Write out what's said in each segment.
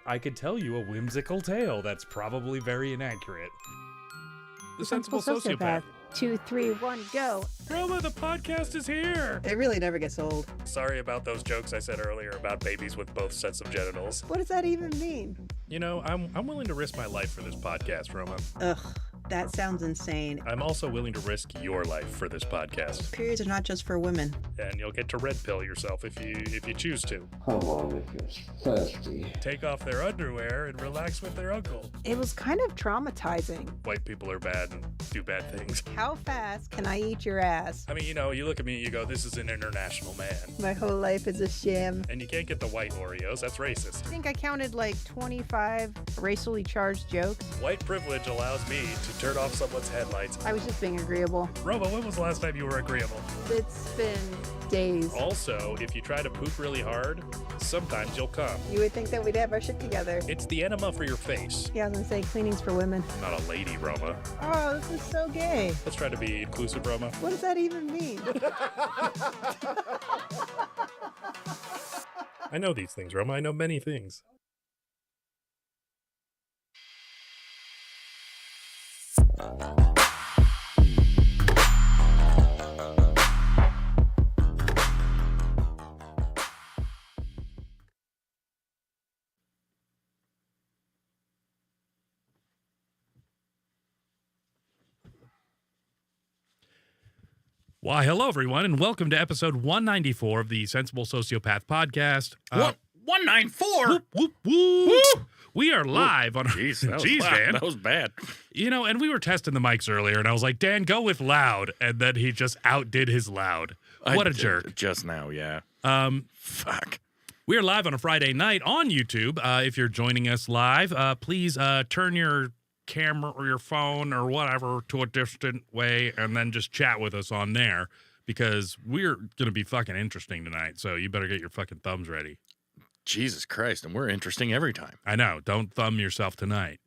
I could tell you a whimsical tale that's probably very inaccurate. The Sensible Sociopath. 2, 3, 1, go. Roma, the podcast is here! It really never gets old. Sorry about those jokes I said earlier about babies with both sets of genitals. What does that even mean? You know, I'm willing to risk my life for this podcast, Roma. Ugh, that sounds insane. I'm also willing to risk your life for this podcast. Periods are not just for women. And you'll get to red pill yourself if you choose to. Come on if you're thirsty. Take off their underwear and relax with their uncle. It was kind of traumatizing. White people are bad and do bad things. How fast can I eat your ass? I mean, you know, you look at me and you go, this is an international man. My whole life is a sham. And you can't get the white Oreos, that's racist. I think I counted like 25 racially charged jokes. White privilege allows me to turn off someone's headlights. I was just being agreeable. Roma, when was the last time you were agreeable? It's been days. Also, if you try to poop really hard, sometimes you'll come. You would think that we'd have our shit together. It's the enema for your face. Yeah, I was gonna say cleanings for women. I'm not a lady, Roma. Oh, this is so gay. Let's try to be inclusive, Roma. What does that even mean? I know these things, Roma. I know many things. Why, hello, everyone, and welcome to episode 194 of the Sensible Sociopath podcast. What? 194? Whoop, whoop, whoop. We are live on... Jeez, that was Jeez, loud. Dan. That was bad. You know, and we were testing the mics earlier, and I was like, Dan, go with loud. And then he just outdid his loud. What a jerk. Just now, yeah. Fuck. We are live on a Friday night on YouTube. If you're joining us live, please turn your camera or your phone or whatever to a distant way and then just chat with us on there because we're going to be fucking interesting tonight. So you better get your fucking thumbs ready. Jesus Christ, and we're interesting every time. I know. Don't thumb yourself tonight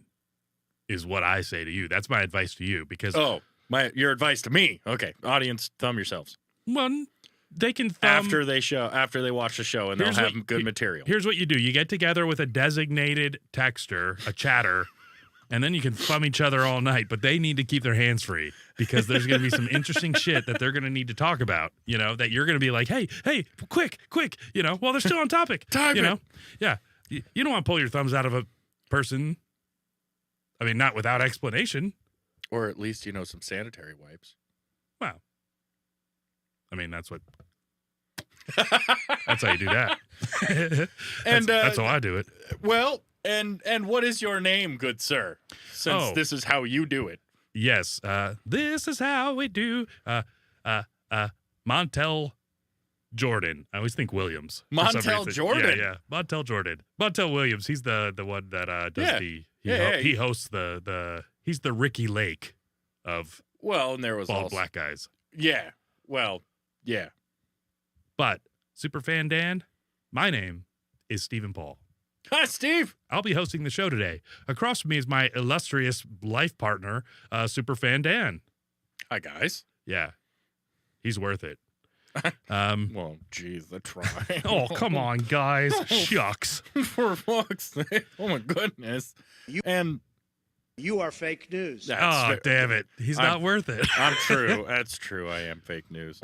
is what I say to you. That's my advice to you because... Oh, your advice to me. Okay, audience, thumb yourselves. One, they can thumb... After they watch the show, and they'll have good material. Here's what you do. You get together with a designated texter, a chatter, and then you can thumb each other all night, but they need to keep their hands free because there's going to be some interesting shit that they're going to need to talk about, you know, that you're going to be like, hey, quick, you know, while they're still on topic. You know? Yeah. You don't want to pull your thumbs out of a person. I mean, not without explanation. Or at least, you know, some sanitary wipes. Wow. I mean, that's how you do that. That's how I do it. Well, and what is your name, good sir? Since this is how you do it. Yes, this is how we do. Montel Jordan. I always think Williams. Montel Jordan. Yeah. Montel Jordan. Montel Williams. He's the one that does he hosts he's the Ricky Lake of and there was bald also black guys. Yeah. Well, yeah. But Superfan Dan, my name is Stephen Paul. Hi, Steve. I'll be hosting the show today. Across from me is my illustrious life partner, Superfan Dan. Hi, guys. Yeah, he's worth it. Well, geez, the try. Oh, come on, guys. Shucks. For fuck's sake. Oh, my goodness. You are fake news. Damn it. He's not worth it. I'm true. That's true. I am fake news.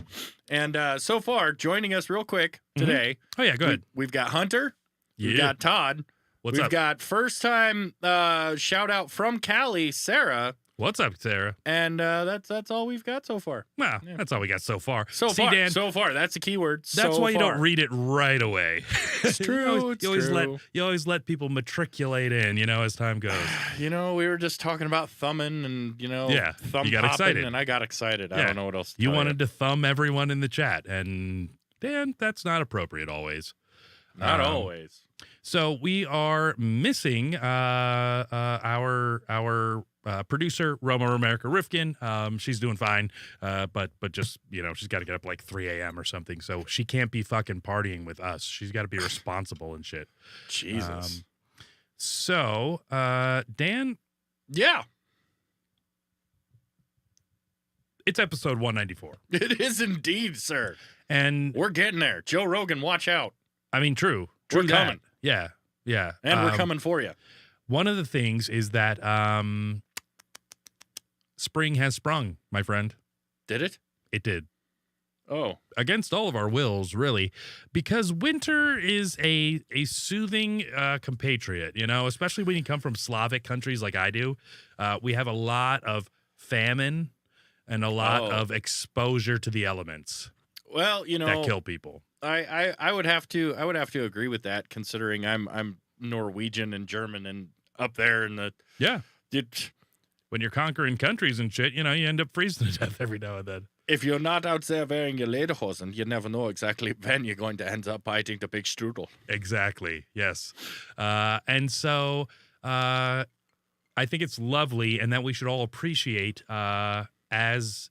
And so far, joining us real quick today. Oh, yeah, go ahead. We've got Hunter. Yeah. We've got Todd. What's up? We've got first time shout out from Cali, Sarah. What's up, Sarah? And that's all we've got so far. Well, that's all we got so far. So far. That's the key word. That's why you don't read it right away. It's true. You always let people matriculate in, you know, as time goes. You know, we were just talking about thumbing and, you know, thumb you got popping, excited. and I got excited. Yeah. I don't know what else to You tell wanted to thumb everyone in the chat, and Dan, that's not appropriate always. Not always. So we are missing our producer, Roma America Rifkin. She's doing fine, but just, you know, she's got to get up like 3 a.m. or something, so she can't be fucking partying with us. She's got to be responsible and shit. Jesus. So, Dan? Yeah. It's episode 194. It is indeed, sir. And we're getting there. Joe Rogan, watch out. I mean, true. We're coming. Yeah. Yeah. And we're coming for you. One of the things is that spring has sprung, my friend. Did it? It did. Oh. Against all of our wills, really, because winter is a soothing compatriot, especially when you come from Slavic countries like I do. We have a lot of famine and a lot of exposure to the elements Well, that kill people. I would have to agree with that, considering I'm Norwegian and German and up there in the When you're conquering countries and shit, you end up freezing to death every now and then. if you're not out there wearing your lederhosen, you never know exactly when you're going to end up biting the big strudel. Exactly. Yes. And so I think it's lovely, and that we should all appreciate as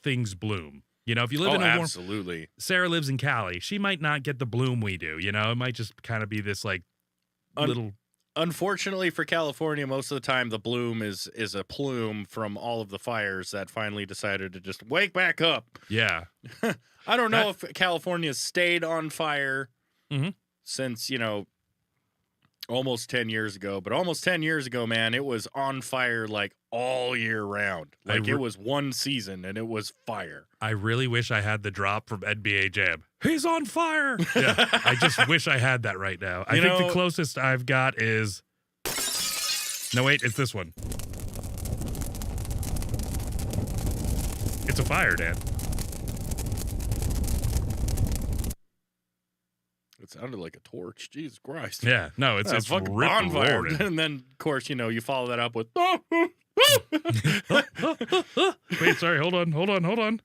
things bloom. If you live in a warm, absolutely. Sarah lives in Cali. She might not get the bloom we do. It might just kind of be this like little. Unfortunately for California, most of the time the bloom is a plume from all of the fires that finally decided to just wake back up. Yeah. I don't know if California's stayed on fire since, almost 10 years ago. But almost 10 years ago, man, it was on fire like all year round. Like it was one season and it was fire. I really wish I had the drop from NBA Jam. He's on fire. Yeah. I just wish I had that right now. I think the closest I've got is. No, wait, it's this one. It's a fire, Dan. It sounded like a torch. Jesus Christ. Yeah, no, it's fucking rip bonfire. roaring. And then, of course, you follow that up with. Wait, sorry, hold on.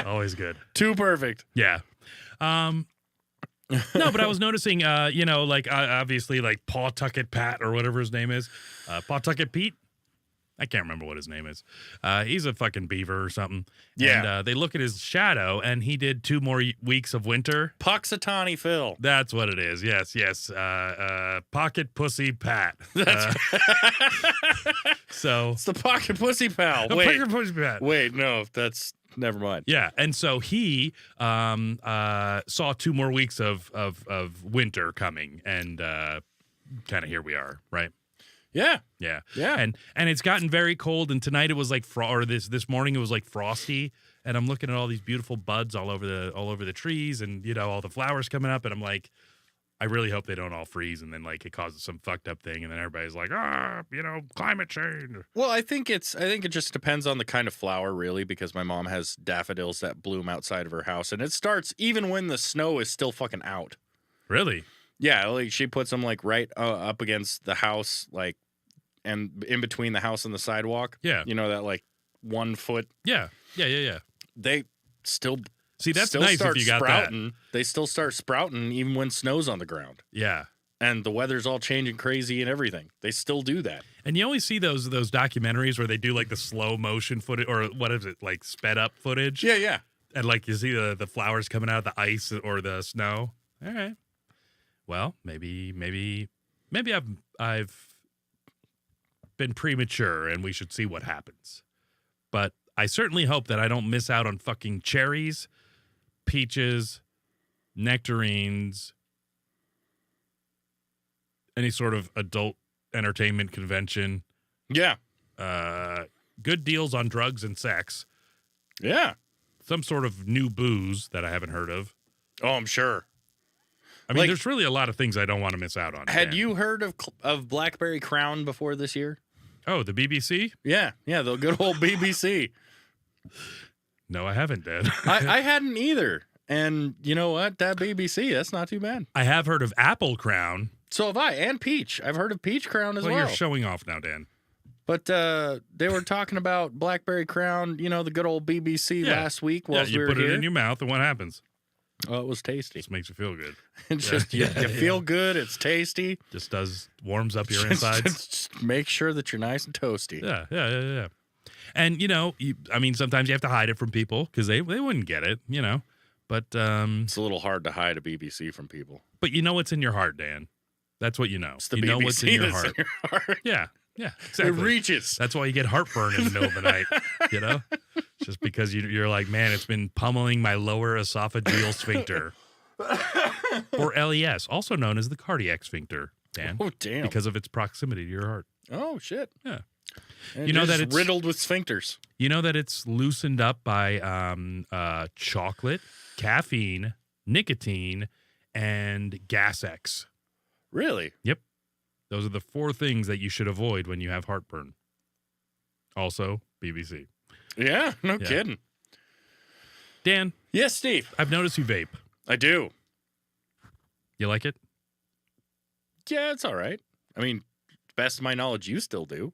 Always good. Too perfect. Yeah. No, but I was noticing, obviously, like Pawtucket Pat or whatever his name is. Pawtucket Pete? I can't remember what his name is. He's a fucking beaver or something. Yeah. And they look at his shadow, and he did 2 more weeks of winter. Puxatawny Phil. That's what it is. Yes. Pocket Pussy Pat. So It's the Pocket Pussy Pal. Pocket Pussy Pat. Wait, no, that's never mind. Yeah, and so he saw 2 more weeks of winter coming, and kind of here we are, right? Yeah. Yeah. Yeah. And it's gotten very cold, and tonight it was like this morning it was like frosty, and I'm looking at all these beautiful buds all over the trees, and all the flowers coming up, and I'm like, I really hope they don't all freeze, and then like it causes some fucked up thing, and then everybody's like, climate change. Well, I think it just depends on the kind of flower, really, because my mom has daffodils that bloom outside of her house, and it starts even when the snow is still fucking out. Really? Yeah, like she puts them like right up against the house, like, and in between the house and the sidewalk. Yeah. That like 1 foot. Yeah. They still See, that's still nice start if you got sprouting. that. They still start sprouting even when snow's on the ground. Yeah. And the weather's all changing crazy and everything. They still do that. And you always see those documentaries where they do like the slow motion footage, or what is it, like sped up footage? Yeah. And like you see the flowers coming out of the ice or the snow. All right. Well, maybe I've been premature, and we should see what happens. But I certainly hope that I don't miss out on fucking cherries, peaches, nectarines, any sort of adult entertainment convention. Yeah. Good deals on drugs and sex. Yeah. Some sort of new booze that I haven't heard of. Oh, I'm sure. I mean, Like, there's really a lot of things I don't want to miss out on. Had Dan. you heard of Blackberry Crown before this year? Oh, the BBC? Yeah, the good old BBC. No, I haven't, Dan. I hadn't either. And you know what? That BBC, that's not too bad. I have heard of Apple Crown. So have I, and Peach. I've heard of Peach Crown as well. You're showing off now, Dan. But they were talking about Blackberry Crown, the good old BBC last week while you we were put here. it in your mouth, and what happens? Oh, it was tasty. Just makes you feel good. It's just you feel good. It's tasty. Just warms up your insides. Just make sure that you're nice and toasty. Yeah. And sometimes you have to hide it from people because they wouldn't get it, But It's a little hard to hide a BBC from people. But you know what's in your heart, Dan. That's what you know. It's the you BBC know what's in your that's heart. in your heart. Yeah. Yeah, It exactly. reaches. That's why you get heartburn in the middle of the night, you know? Just because you're like, man, it's been pummeling my lower esophageal sphincter. Or LES, also known as the cardiac sphincter, Dan, Oh, damn. because of its proximity to your heart. Oh, shit. Yeah. And You know just that it's- riddled with sphincters. You know that it's loosened up by chocolate, caffeine, nicotine, and Gas X. Really? Yep. Those are the 4 things that you should avoid when you have heartburn. Also, BBC. Yeah, no Yeah. kidding. Dan, Yes, Steve. I've noticed you vape. I do. You like it? Yeah, it's all right. I mean, best of my knowledge, you still do.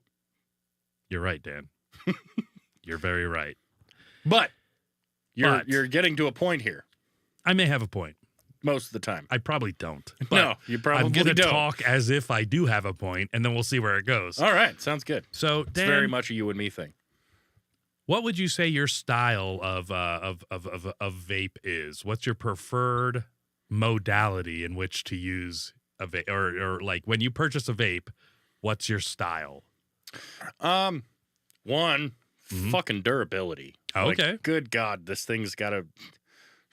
You're right, Dan. You're very right. But But- you're getting to a point here I may have a point. most of the time. I probably don't. But No, you probably I'm going to don't. talk as if I do have a point, and then we'll see where it goes. All right, sounds good. So, It's Dan, very much a you and me thing. what would you say your style of vape is? What's your preferred modality in which to use a vape, or like when you purchase a vape? What's your style? One, Mhm. fucking durability. Oh, Like, okay. good God, this thing's got to.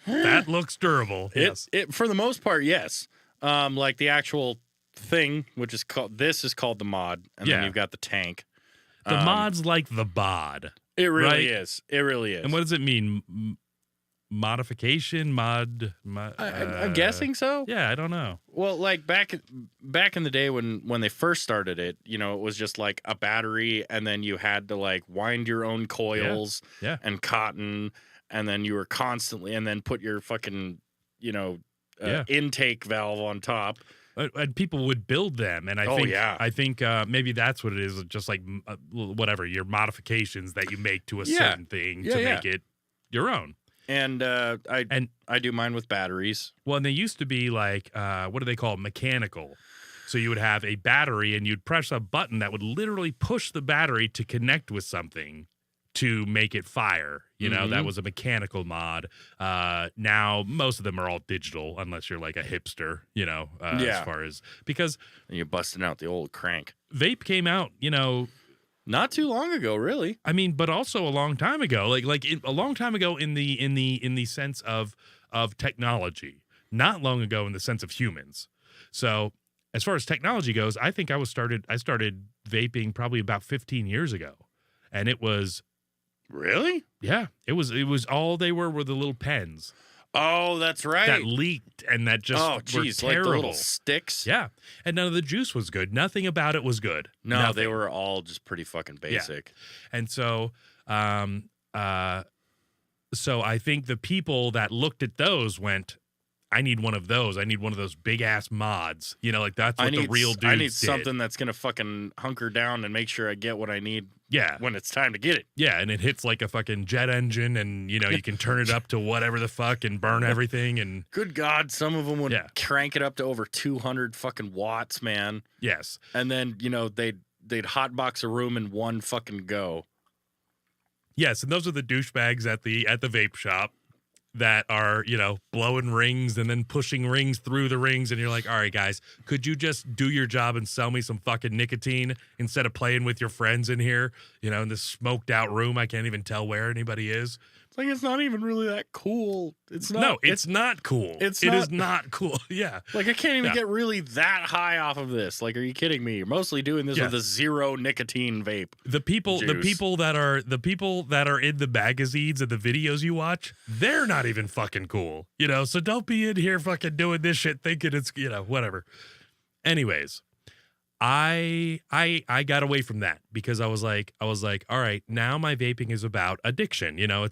That looks durable. It for the most part, yes. Like the actual thing, which is called the mod, and Yeah. then you've got the tank. The mod's like the bod. It really right? is. It really is. And what does it mean? Modification? I'm guessing so. Yeah, I don't know. Well, like back in the day when they first started it, it was just like a battery, and then you had to like wind your own coils Yeah. and cotton, and then you were constantly, and then put your fucking intake valve on top. And people would build them, and Oh, yeah. I think maybe that's what it is. Just like whatever your modifications that you make to a Yeah. certain thing Yeah, to yeah. make it your own. And I do mine with batteries. Well, and they used to be like what do they call it? Mechanical. So you would have a battery, and you'd press a button that would literally push the battery to connect with something to make it fire. That was a mechanical mod. Now most of them are all digital, unless you're like a hipster. As Yeah. far as because And you're busting out the old crank. vape came out, Not too long ago, really. I mean, but also a long time ago, a long time ago in the sense of technology, not long ago in the sense of humans. So as far as technology goes, I think I started vaping probably about 15 years ago, and it was Really? it was all they were the little pens Oh, that's right. that leaked and that just oh, were geez, like terrible. the little sticks. Yeah, and none of the juice was good. Nothing about it was good. No, Nothing. they were all just pretty fucking basic. And so, so I think the people that looked at those went, I need one of those. I need one of those big ass mods. Like that's what the real dudes I need did. something that's gonna fucking hunker down and make sure I get what I need Yeah. when it's time to get it. Yeah. And it hits like a fucking jet engine, and, you can turn it up to whatever the fuck and burn everything. And Good God, some of them would Yeah. crank it up to over 200 fucking watts, man. yes. And then they'd hotbox a room in one fucking go. Yes. And those are the douchebags at the vape shop that are, blowing rings and then pushing rings through the rings. And you're like, all right, guys, could you just do your job and sell me some fucking nicotine instead of playing with your friends in here, in this smoked out room? I can't even tell where anybody is. It's like it's not even really that cool. It's not. No, it's not cool. it's It not- is not cool. Yeah. Like I can't even Yeah. get really that high off of this. Like, are you kidding me? You're mostly doing this Yes. with a zero nicotine vape. The people Juice. that are in the magazines and the videos you watch, they're not even fucking cool. So don't be in here fucking doing this shit thinking it's, whatever. Anyways, I got away from that because I was like, all right, now my vaping is about addiction. I'm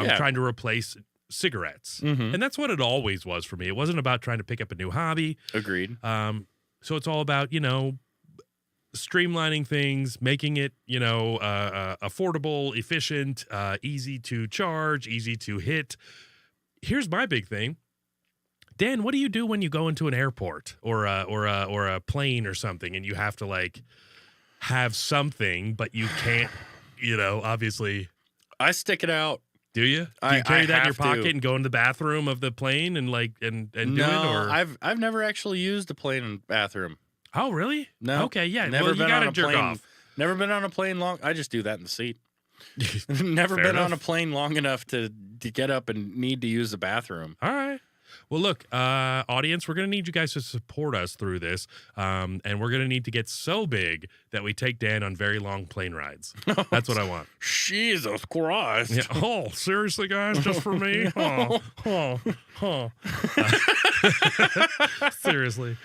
Yeah. trying to replace cigarettes. Mm-hmm. And that's what it always was for me. It wasn't about trying to pick up a new hobby. Agreed. So it's all about, streamlining things, making it, affordable, efficient, easy to charge, easy to hit. Here's my big thing. Dan, what do you do when you go into an airport or a plane or something and you have to like have something, but you can't, obviously. I stick it out. Do you? Do I you carry that in your have to. pocket and go in the bathroom of the plane and like and do No, it? Or I've never actually used a plane and bathroom. oh, really? No. Okay, yeah. Never Well, you been gotta on a jerk plane. off. Never been on a plane long. I just do that in the seat. Never Fair been on enough. a plane long enough to get up and need to use the bathroom. All right. Well, look, audience, we're going to need you guys to support us through this. And we're going to need to get so big that we take Dan on very long plane rides. That's what I want. Jesus Christ. Yeah. Oh, seriously, guys? Just for me? Seriously.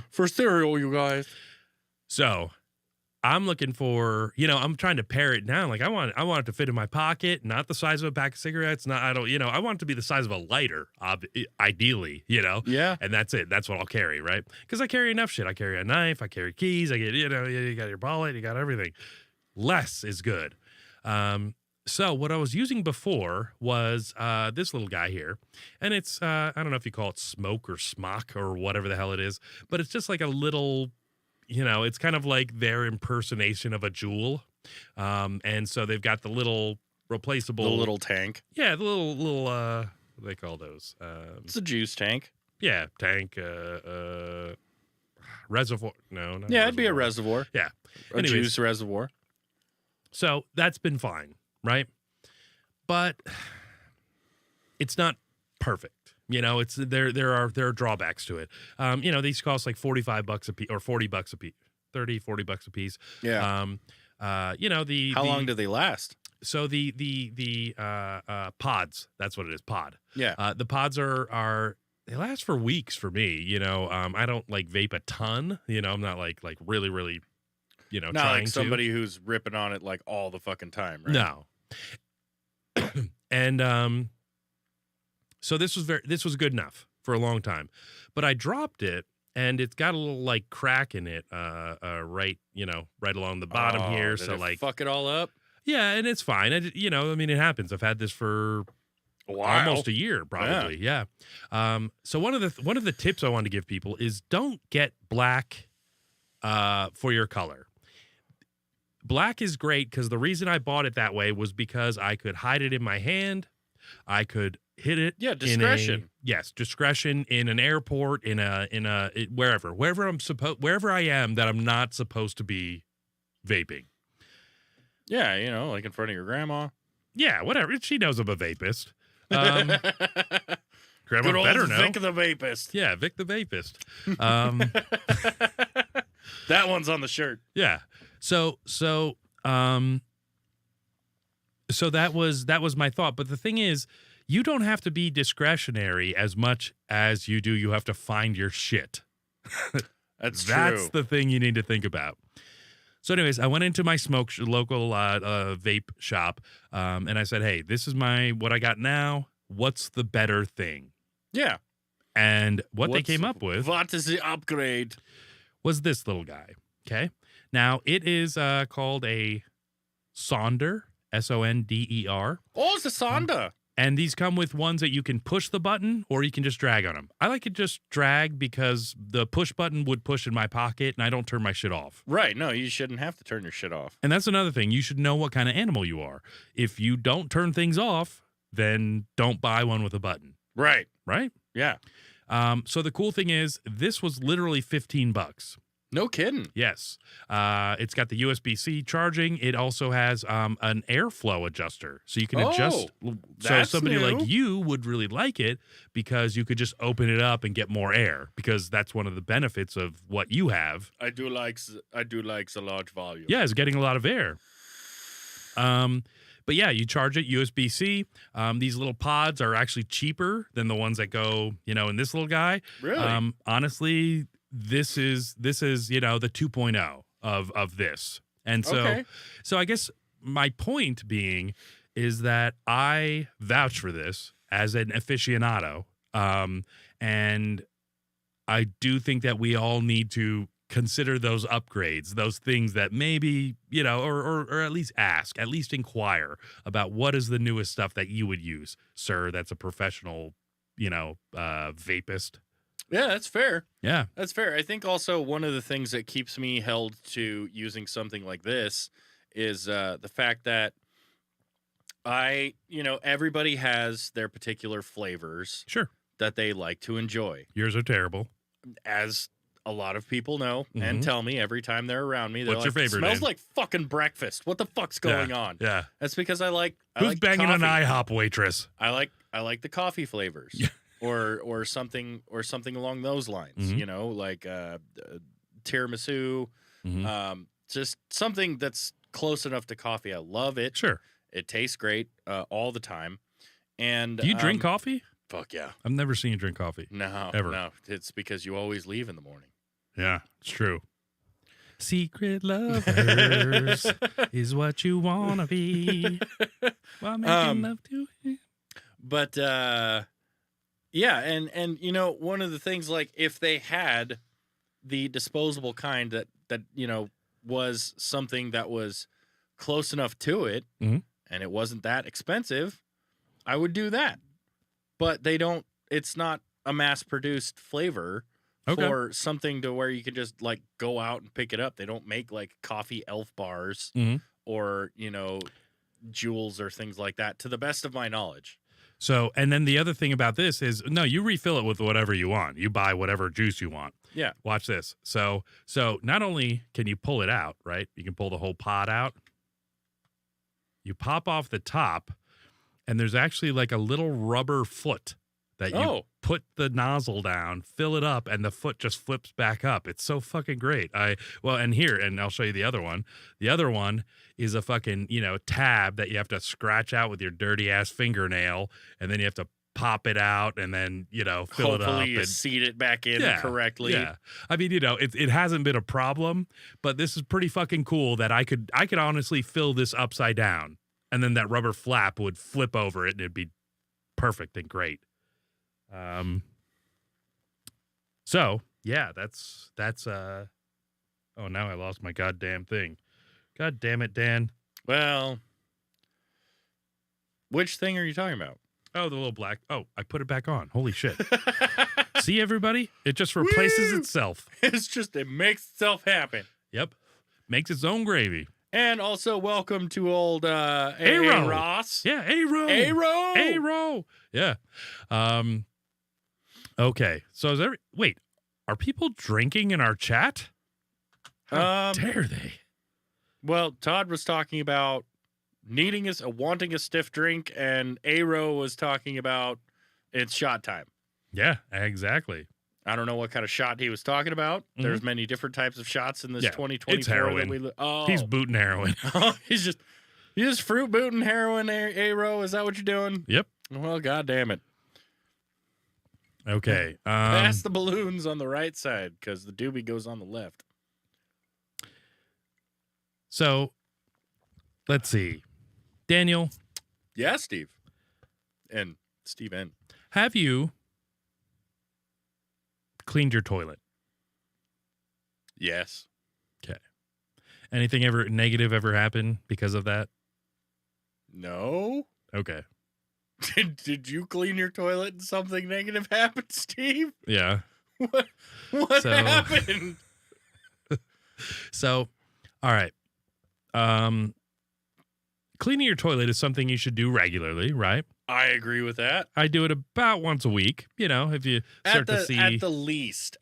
For cereal, you guys. So I'm looking for, I'm trying to pare it down. Like I want it to fit in my pocket, not the size of a pack of cigarettes. I want it to be the size of a lighter, ideally, Yeah. and that's it. That's what I'll carry, right? Because I carry enough shit. I carry a knife, I carry keys, I get, you got your wallet, you got everything. Less is good. So what I was using before was this little guy here, and it's, I don't know if you call it smoke or smock or whatever the hell it is, but it's just like a little, it's kind of like their impersonation of a Juul. And so they've got the little replaceable. The little tank. Yeah, the little what do they call those? It's a juice tank. Yeah, tank, reservoir. No, not Yeah, it'd be a reservoir. Yeah. A Anyways. juice reservoir. So that's been fine, right? But it's not perfect. It's there are drawbacks to it. These cost like $45 a piece or $40 a piece, $30-$40 a piece. Yeah. How long do they last? So the pods, that's what it is, pod. Yeah. The pods are they last for weeks for me. I don't like vape a ton. I'm not like really really, Not trying like somebody who's ripping on it like all the fucking time, right? No. And so this was good enough for a long time, but I dropped it and it's got a little like crack in it, right along the bottom here. Did So it like, fuck it all up. yeah, and it's fine. It happens. I've had this for almost a year, probably. Yeah. So one of the tips I want to give people is don't get black, for your color. Black is great because the reason I bought it that way was because I could hide it in my hand. I could hit it. Yeah, discretion. Discretion in an airport, wherever I am that I'm not supposed to be vaping. Yeah, like in front of your grandma. Yeah, whatever. She knows I'm a vapist. Grandma Good old better know. Vic the Vapist. Yeah, Vic the Vapist. That one's on the shirt. Yeah. So that was my thought. But the thing is, you don't have to be discretionary as much as you do. You have to find your shit. That's true. That's the thing you need to think about. So anyways, I went into my local vape shop, and I said, hey, this is what I got now. What's the better thing? Yeah. And they came up with What is the upgrade? was this little guy. Okay. Now, it is called a Sonder, Sonder. Oh, it's a Sonda. And these come with ones that you can push the button or you can just drag on them. I like it just drag because the push button would push in my pocket and I don't turn my shit off. Right. No, you shouldn't have to turn your shit off. And that's another thing. You should know what kind of animal you are. If you don't turn things off, then don't buy one with a button. Right. Right? Yeah. So the cool thing is this was literally $15. No kidding. Yes. It's got the USB-C charging. It also has an airflow adjuster. So you can adjust. So that's somebody new. like you would really like it because you could just open it up and get more air because that's one of the benefits of what you have. I do like the large volume. Yeah, it's getting a lot of air. But yeah, you charge it USB-C. These little pods are actually cheaper than the ones that go, in this little guy. Really? Honestly, this is the 2.0 of this. And so Okay. so I guess my point being is that I vouch for this as an aficionado. And I do think that we all need to consider those upgrades, those things that maybe, or at least ask, at least inquire about what is the newest stuff that you would use, sir. That's a professional, vapist. Yeah, that's fair. Yeah. That's fair. I think also one of the things that keeps me held to using something like this is the fact that everybody has their particular flavors Sure. that they like to enjoy. Yours are terrible. As a lot of people know and tell me every time they're around me, they're What's like, your favorite, "It smells Dan?" like fucking breakfast. What the fuck's going on?" Yeah. That's because I like Who's banging coffee. an IHOP waitress? I like the coffee flavors, or something along those lines. Mhm. You know, like tiramisu, Mhm. just something that's close enough to coffee. I love it. Sure. It tastes great all the time. And Do you drink coffee? Fuck yeah. I've never seen you drink coffee. No, Ever. no. It's because you always leave in the morning. Yeah, it's true. Secret lovers is what you want to be while making love to him. But yeah, and you know, one of the things, like, if they had the disposable kind that you know was something that was close enough to it, Mhm. and it wasn't that expensive, I would do that. But they don't. It's not a mass-produced flavor Okay. for something to where you can just like go out and pick it up. They don't make like coffee elf bars Mhm. or, you know, jewels or things like that, to the best of my knowledge. So, and then the other thing about this is, no, you refill it with whatever you want. You buy whatever juice you want. Yeah. Watch this. So not only can you pull it out, right? You can pull the whole pod out. You pop off the top, and there's actually like a little rubber foot that you Oh. put the nozzle down, fill it up, and the foot just flips back up. It's so fucking great. And I'll show you the other one. The other one is a fucking, tab that you have to scratch out with your dirty ass fingernail, and then you have to pop it out and then, fill it up. Hopefully you and, seat it back in correctly. Yeah. I mean, it hasn't been a problem, but this is pretty fucking cool that I could honestly fill this upside down, and then that rubber flap would flip over it and it'd be perfect and great. So yeah, that's oh, now I lost my goddamn thing. God damn it, Dan. Well, which thing are you talking about? Oh, the little black. Oh, I put it back on. Holy shit. See, everybody? It just replaces Woo! itself. It makes itself happen. Yep. Makes its own gravy. And also, welcome to old A-Ro. Ross. Yeah, A-Ro. A-Ro. A-Ro. Yeah. Okay. So wait, are people drinking in our chat? How dare they? Well, Todd was talking about wanting a stiff drink, and A-Ro was talking about it's shot time. Yeah, exactly. I don't know what kind of shot he was talking about. Mhm. There's many different types of shots in this Yeah, 2024. it's heroin. He's booting heroin. He's just fruit booting heroin, A-Ro. Is that what you're doing? Yep. Well, God damn it. Okay. Pass the balloons on the right side, because the doobie goes on the left. So let's see. Daniel, Yeah, Steve. And Steve N. have you cleaned your toilet? Yes. Okay. Anything ever negative ever happen because of that? No. Okay. Did you clean your toilet and something negative happened, Steve? Yeah. What So- happened? So, all right. Cleaning your toilet is something you should do regularly, right? I agree with that. I do it about once a week, if you start to see. At the least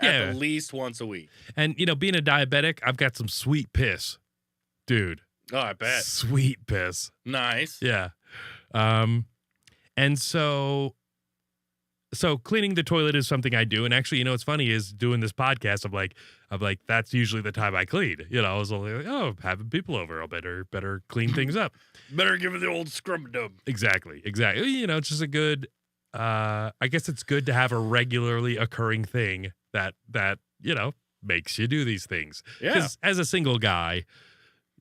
once a week. And, being a diabetic, I've got some sweet piss. Dude. Oh, I bet. Sweet piss. Nice. Yeah. And so cleaning the toilet is something I do. And actually, what's funny is doing this podcast, I'm like, that's usually the time I clean. I was like, oh, having people over, I'll better clean things up. Better give it the old scrum-dub. Exactly. It's just a good, I guess it's good to have a regularly occurring thing that, makes you do these things. Yeah. 'Cause as a single guy,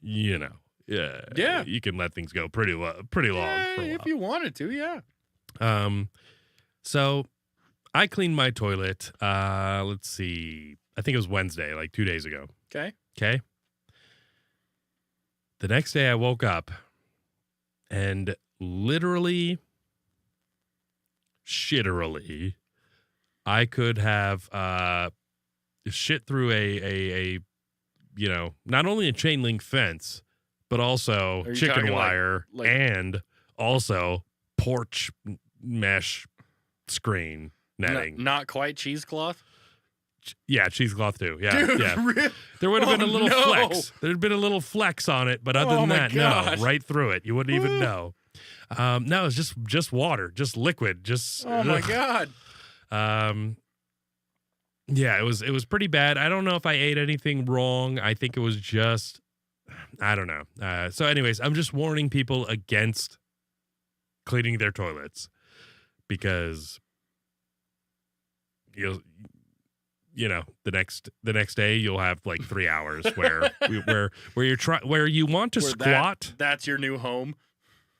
yeah, Yeah. you can let things go pretty long for a while. If you wanted to, yeah. So I cleaned my toilet, let's see, I think it was Wednesday, like 2 days ago. Okay. Okay. The next day I woke up and literally, shitterily, I could have shit through a not only a chain link fence, but also Are you chicken talking wire like- and also porch mesh screen netting. Not quite cheesecloth? Yeah, cheesecloth too. Yeah, Dude, yeah. really? There would have been a little no. flex. There'd been a little flex on it, but other Oh than my that, gosh. no, right through it. You wouldn't even Woo. know. No, it's just water, just liquid, just. Oh my ugh. God. Yeah, it was pretty bad. I don't know if I ate anything wrong. I think it was just, I don't know. So, anyways, I'm just warning people against cleaning their toilets because you know the next day you'll have like 3 hours where you want to Where squat. That's your new home.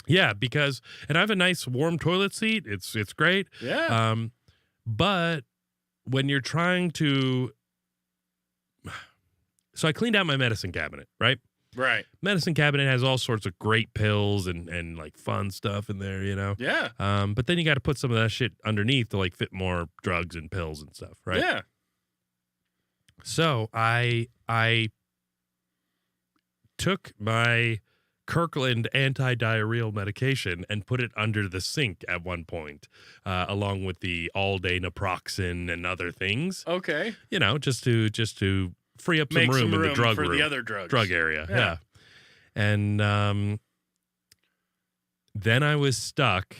Yeah, and I have a nice warm toilet seat. It's great. Yeah. But when you're trying to, so I cleaned out my medicine cabinet, right? Right. Medicine cabinet has all sorts of great pills and like fun stuff in there, you know? Yeah. But then you got to put some of that shit underneath to like fit more drugs and pills and stuff, right? Yeah. So I took my Kirkland anti-diarrheal medication and put it under the sink at one point, along with the all-day naproxen and other things. Okay. You know, just to free up some Make room in the drug for room, the other drugs. drug area. Yeah. Yeah. And then I was stuck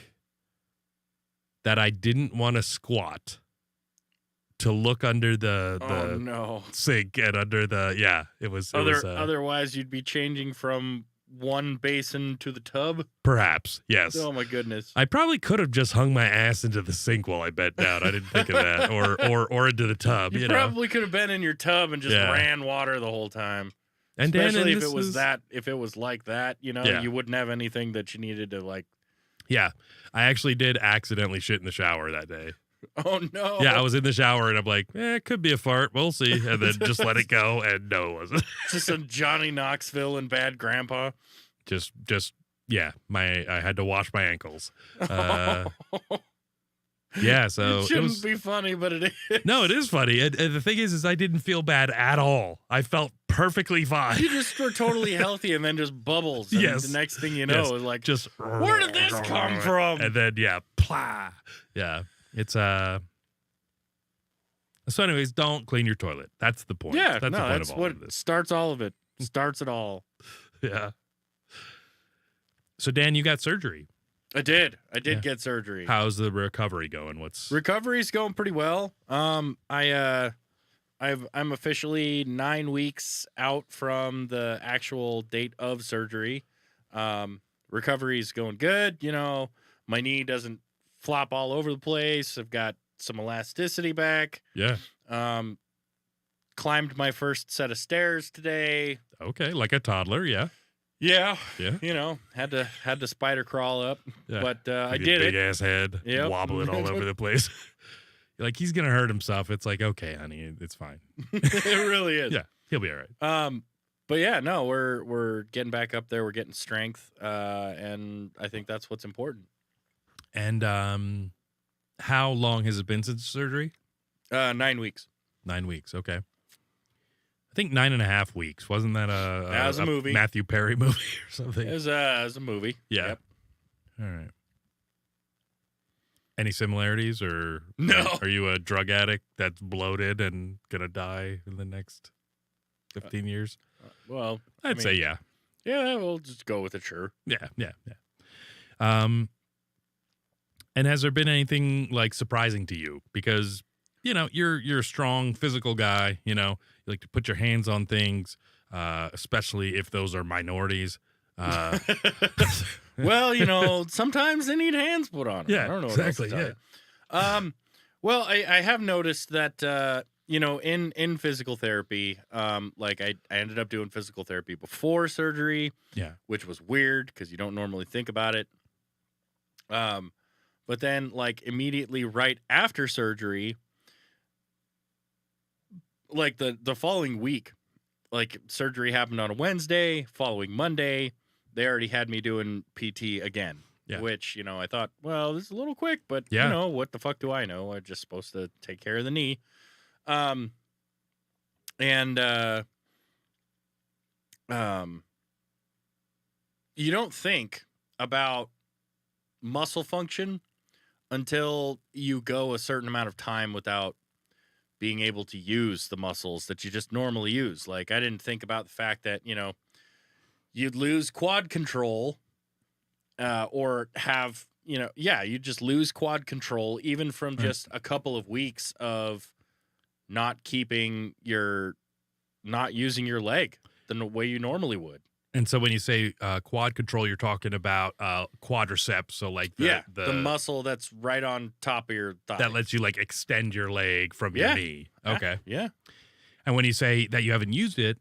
that I didn't want to squat to look under the Oh no. sink and under the it was Otherwise, you'd be changing from one basin to the tub. perhaps yes. Oh my goodness. I probably could have just hung my ass into the sink while I bent down. I didn't think of that, or into the tub. You You know, probably could have been in your tub and just Yeah. ran water the whole time. and Dan, Especially and if this it was is- that, if it was like that, you know, Yeah. you wouldn't have anything that you needed to like. Yeah, I actually did accidentally shit in the shower that day. Oh no. Yeah, I was in the shower and I'm like, it could be a fart. We'll see, and then just let it go, and no, it wasn't. Just a Johnny Knoxville and bad grandpa. just yeah, I had to wash my ankles. Yeah, so it it shouldn't was. be funny, but it is. No, it is funny, and the thing is I didn't feel bad at all. I felt perfectly fine. You just were totally healthy and then just bubbles. And Yes. the next thing you know, Yes. is like, Just where did this come from? And then plah. Yeah, it's So, anyways, don't clean your toilet. That's the point. Yeah, that's the no, point that's of all what of this. starts all of it. Starts it all. Yeah. So, Dan, you got surgery. I did Yeah. get surgery. How's the recovery going? What's Recovery's going pretty well. I'm officially 9 weeks out from the actual date of surgery. Recovery's going good. You know, my knee doesn't flop all over the place. I've got some elasticity back. yeah? Climbed my first set of stairs today. Okay, like a toddler. Yeah, Yeah. yeah. You know, had to spider crawl up, Yeah. but I Like a did big it. ass head Yep. wobbling all over the place. You're like, he's gonna hurt himself. It's like, okay, honey, it's fine. It really is. Yeah, he'll be all right. But yeah, no, we're getting back up there. We're getting strength, and I think that's what's important. And how long has it been since surgery? 9 weeks. 9 weeks. Okay. I think 9.5 weeks. Wasn't that That was a movie. Matthew Perry movie or something? It was a movie. Yeah. Yep. All right. Any similarities, or No. Are you a drug addict that's bloated and gonna die in the next 15 years? Well, I'd say yeah. Yeah, we'll just go with it. Sure. Yeah. And has there been anything like surprising to you? Because you know you're a strong physical guy. You know you like to put your hands on things, especially if those are minorities. Well, you know, sometimes they need hands put on them. Yeah, I don't know exactly, What else to tell you. Well, I have noticed that you know, in physical therapy, like I ended up doing physical therapy before surgery, Yeah. which was weird because you don't normally think about it. But then like immediately right after surgery, like the following week, like surgery happened on a Wednesday, following Monday, they already had me doing PT again. Yeah. Which, you know, I thought, well, this is a little quick, but Yeah. you know, what the fuck do I know? I'm just supposed to take care of the knee. You don't think about muscle function until you go a certain amount of time without being able to use the muscles that you just normally use. Like, I didn't think about the fact that, you'd lose quad control or have, you just lose quad control even from just a couple of weeks of not using your leg the way you normally would. And so when you say quad control, you're talking about quadriceps. So like the muscle that's right on top of your thigh. That lets you like extend your leg from your knee. Okay. Yeah. And when you say that you haven't used it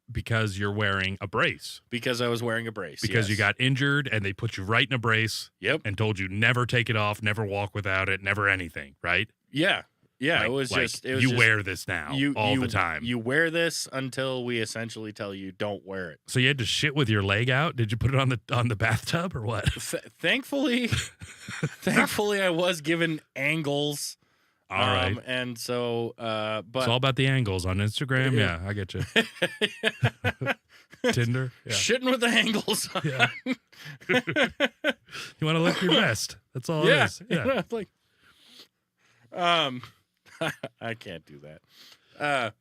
because you're wearing a brace. Because I was wearing a brace. Because you got injured and they put you right in a brace. Yep. And told you never take it off, never walk without it, never anything, right? Yeah. Yeah, it was you wear this now all the time. You wear this until we essentially tell you don't wear it. So you had to shit with your leg out? Did you put it on the bathtub or what? Thankfully, I was given angles. All right. And so, but it's all about the angles on Instagram. Yeah, I get you. Tinder. Yeah. Shitting with the angles. Yeah. You want to look your best. That's all it is. Yeah. I can't do that.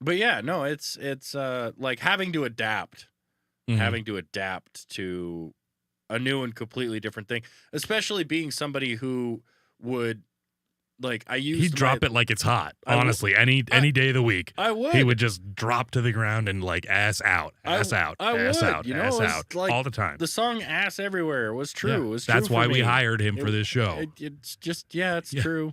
But yeah, no, it's like having to adapt to a new and completely different thing, especially being somebody who would he'd drop it like it's hot. Honestly, any day of the week, I would. He would just drop to the ground and like ass out, ass out, ass out like all the time. The song "Ass Everywhere" was true. Yeah, it was true. That's why me. we hired him for this show. It's just it's true.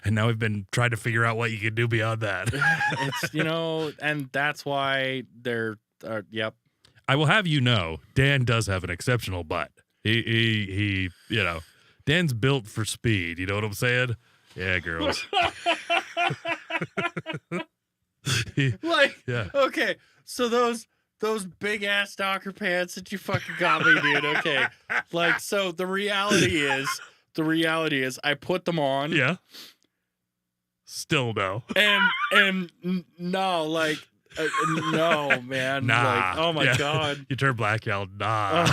And now we've been trying to figure out what you can do beyond that. It's and that's why they're yep. I will have you know, Dan does have an exceptional butt. He Dan's built for speed. You know what I'm saying? Yeah, girls. Okay, so those big ass Docker pants that you fucking got me, dude. Okay, so the reality is, I put them on. Yeah. Still no. And no, no, man. Nah. Oh my God. You turn black, y'all. Nah.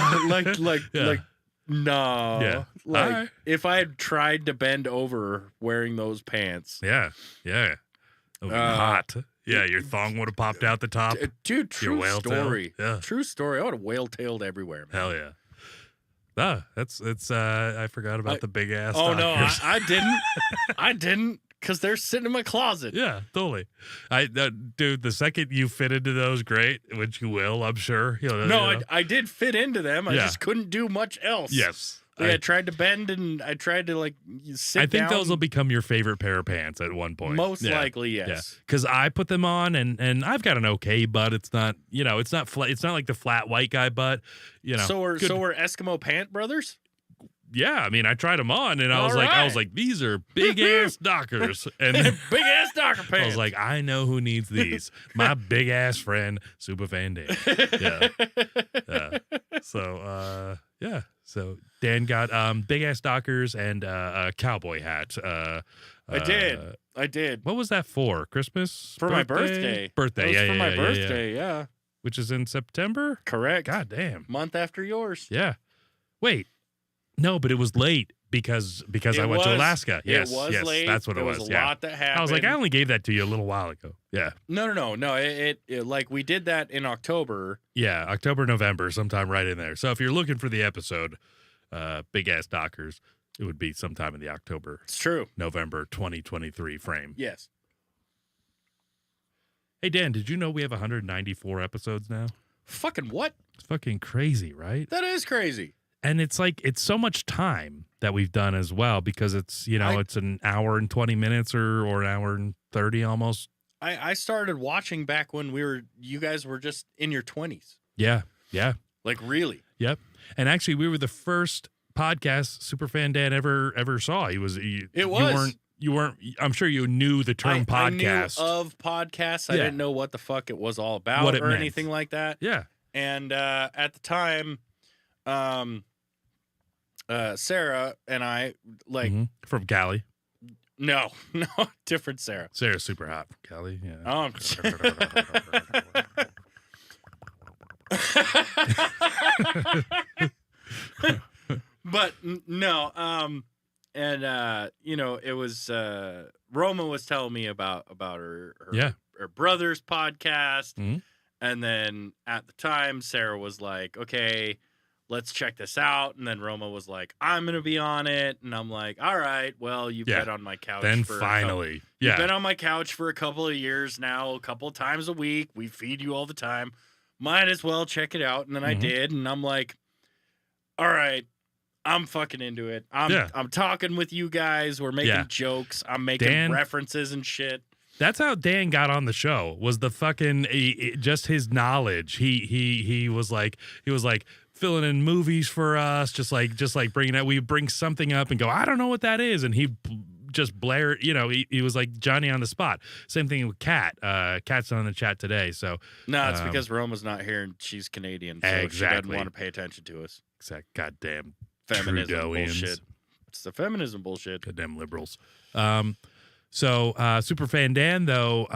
No. Yeah. Right. If I had tried to bend over wearing those pants. Yeah. It would be hot. Yeah, your thong would have popped out the top. Dude, true story. Yeah. True story. I would have whale-tailed everywhere, man. Hell yeah. It's I forgot about the big ass. Oh no, Dockers. I didn't. I didn't, because they're sitting in my closet. Yeah, totally. Dude, the second you fit into those, great, which you will, I'm sure. I did fit into them. I just couldn't do much else. Yes. I tried to bend and I tried to sit down. I think those will become your favorite pair of pants at one point. Most likely, yes. Yeah. Because I put them on and I've got an okay butt. It's not, it's not flat. It's not like the flat white guy butt. So we're Eskimo Pant Brothers. Yeah, I mean, I tried them on and I was like, these are big ass Dockers and big ass Docker pants. I was like, I know who needs these. My big ass friend, Superfan Dan. Yeah. So yeah. So Dan got big ass Dockers and a cowboy hat. I did. What was that for? Christmas? For my birthday. Birthday, for my birthday, yeah. Which is in September? Correct. God damn. Month after yours. Yeah. Wait. No, but it was late because I went to Alaska. Yes, it was late. That's what it was. There was a lot that happened. I was like, I only gave that to you a little while ago. Yeah. No. It we did that in October. Yeah, October, November, sometime right in there. So if you're looking for the episode, Big Ass Dockers, it would be sometime in the October. It's true. November 2023 frame. Yes. Hey, Dan, did you know we have 194 episodes now? Fucking what? It's fucking crazy, right? That is crazy. And it's so much time that we've done as well because it's, it's an hour and 20 minutes or an hour and 30 almost. I started watching back when you guys were just in your 20s. Yeah. Yeah. Like really. Yep. And actually we were the first podcast Superfan Dan ever saw. You weren't, I'm sure you knew the term podcast. I knew of podcasts. I didn't know what the fuck it was all about what it meant. Anything like that. Yeah. And at the time, Sarah and I from Cali. No, different Sarah. Sarah's super hot from Cali. Yeah. But no, and it was Roma was telling me about her Yeah. her brother's podcast. Mhm. And then at the time, Sarah was like, okay, let's check this out. And then Roma was like, I'm going to be on it. And I'm like, all right, well, you've Yeah. been on my couch. Then for finally, You've yeah. been on my couch for a couple of years now, a couple of times a week. We feed you all the time. Might as well check it out. And then I Mhm. did. And I'm like, all right, I'm fucking into it. I'm talking with you guys. We're making jokes. I'm making Dan- references and shit. That's how Dan got on the show. Was the fucking just his knowledge. He was like filling in movies for us, just like bringing out. We bring something up and go, I don't know what that is, and he just blared. He was like Johnny on the spot. Same thing with Kat. Kat's on the chat today. So No, it's because Roma's not here and she's Canadian, so she Exactly. doesn't want to pay attention to us. exact goddamn Feminism Trudeauians. bullshit. It's the feminism bullshit. Goddamn liberals. So Superfan Dan though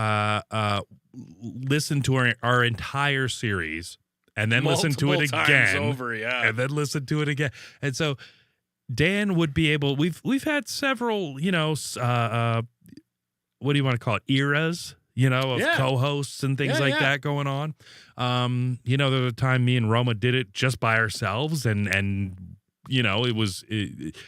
listened to our entire series and then listened to it Multiple times again over, yeah. and then listened to it again. And so Dan would be able. We've had several, what do you want to call it, eras, of Yeah. co-hosts and things Yeah, like yeah. that going on. There was a time me and Roma did it just by ourselves, and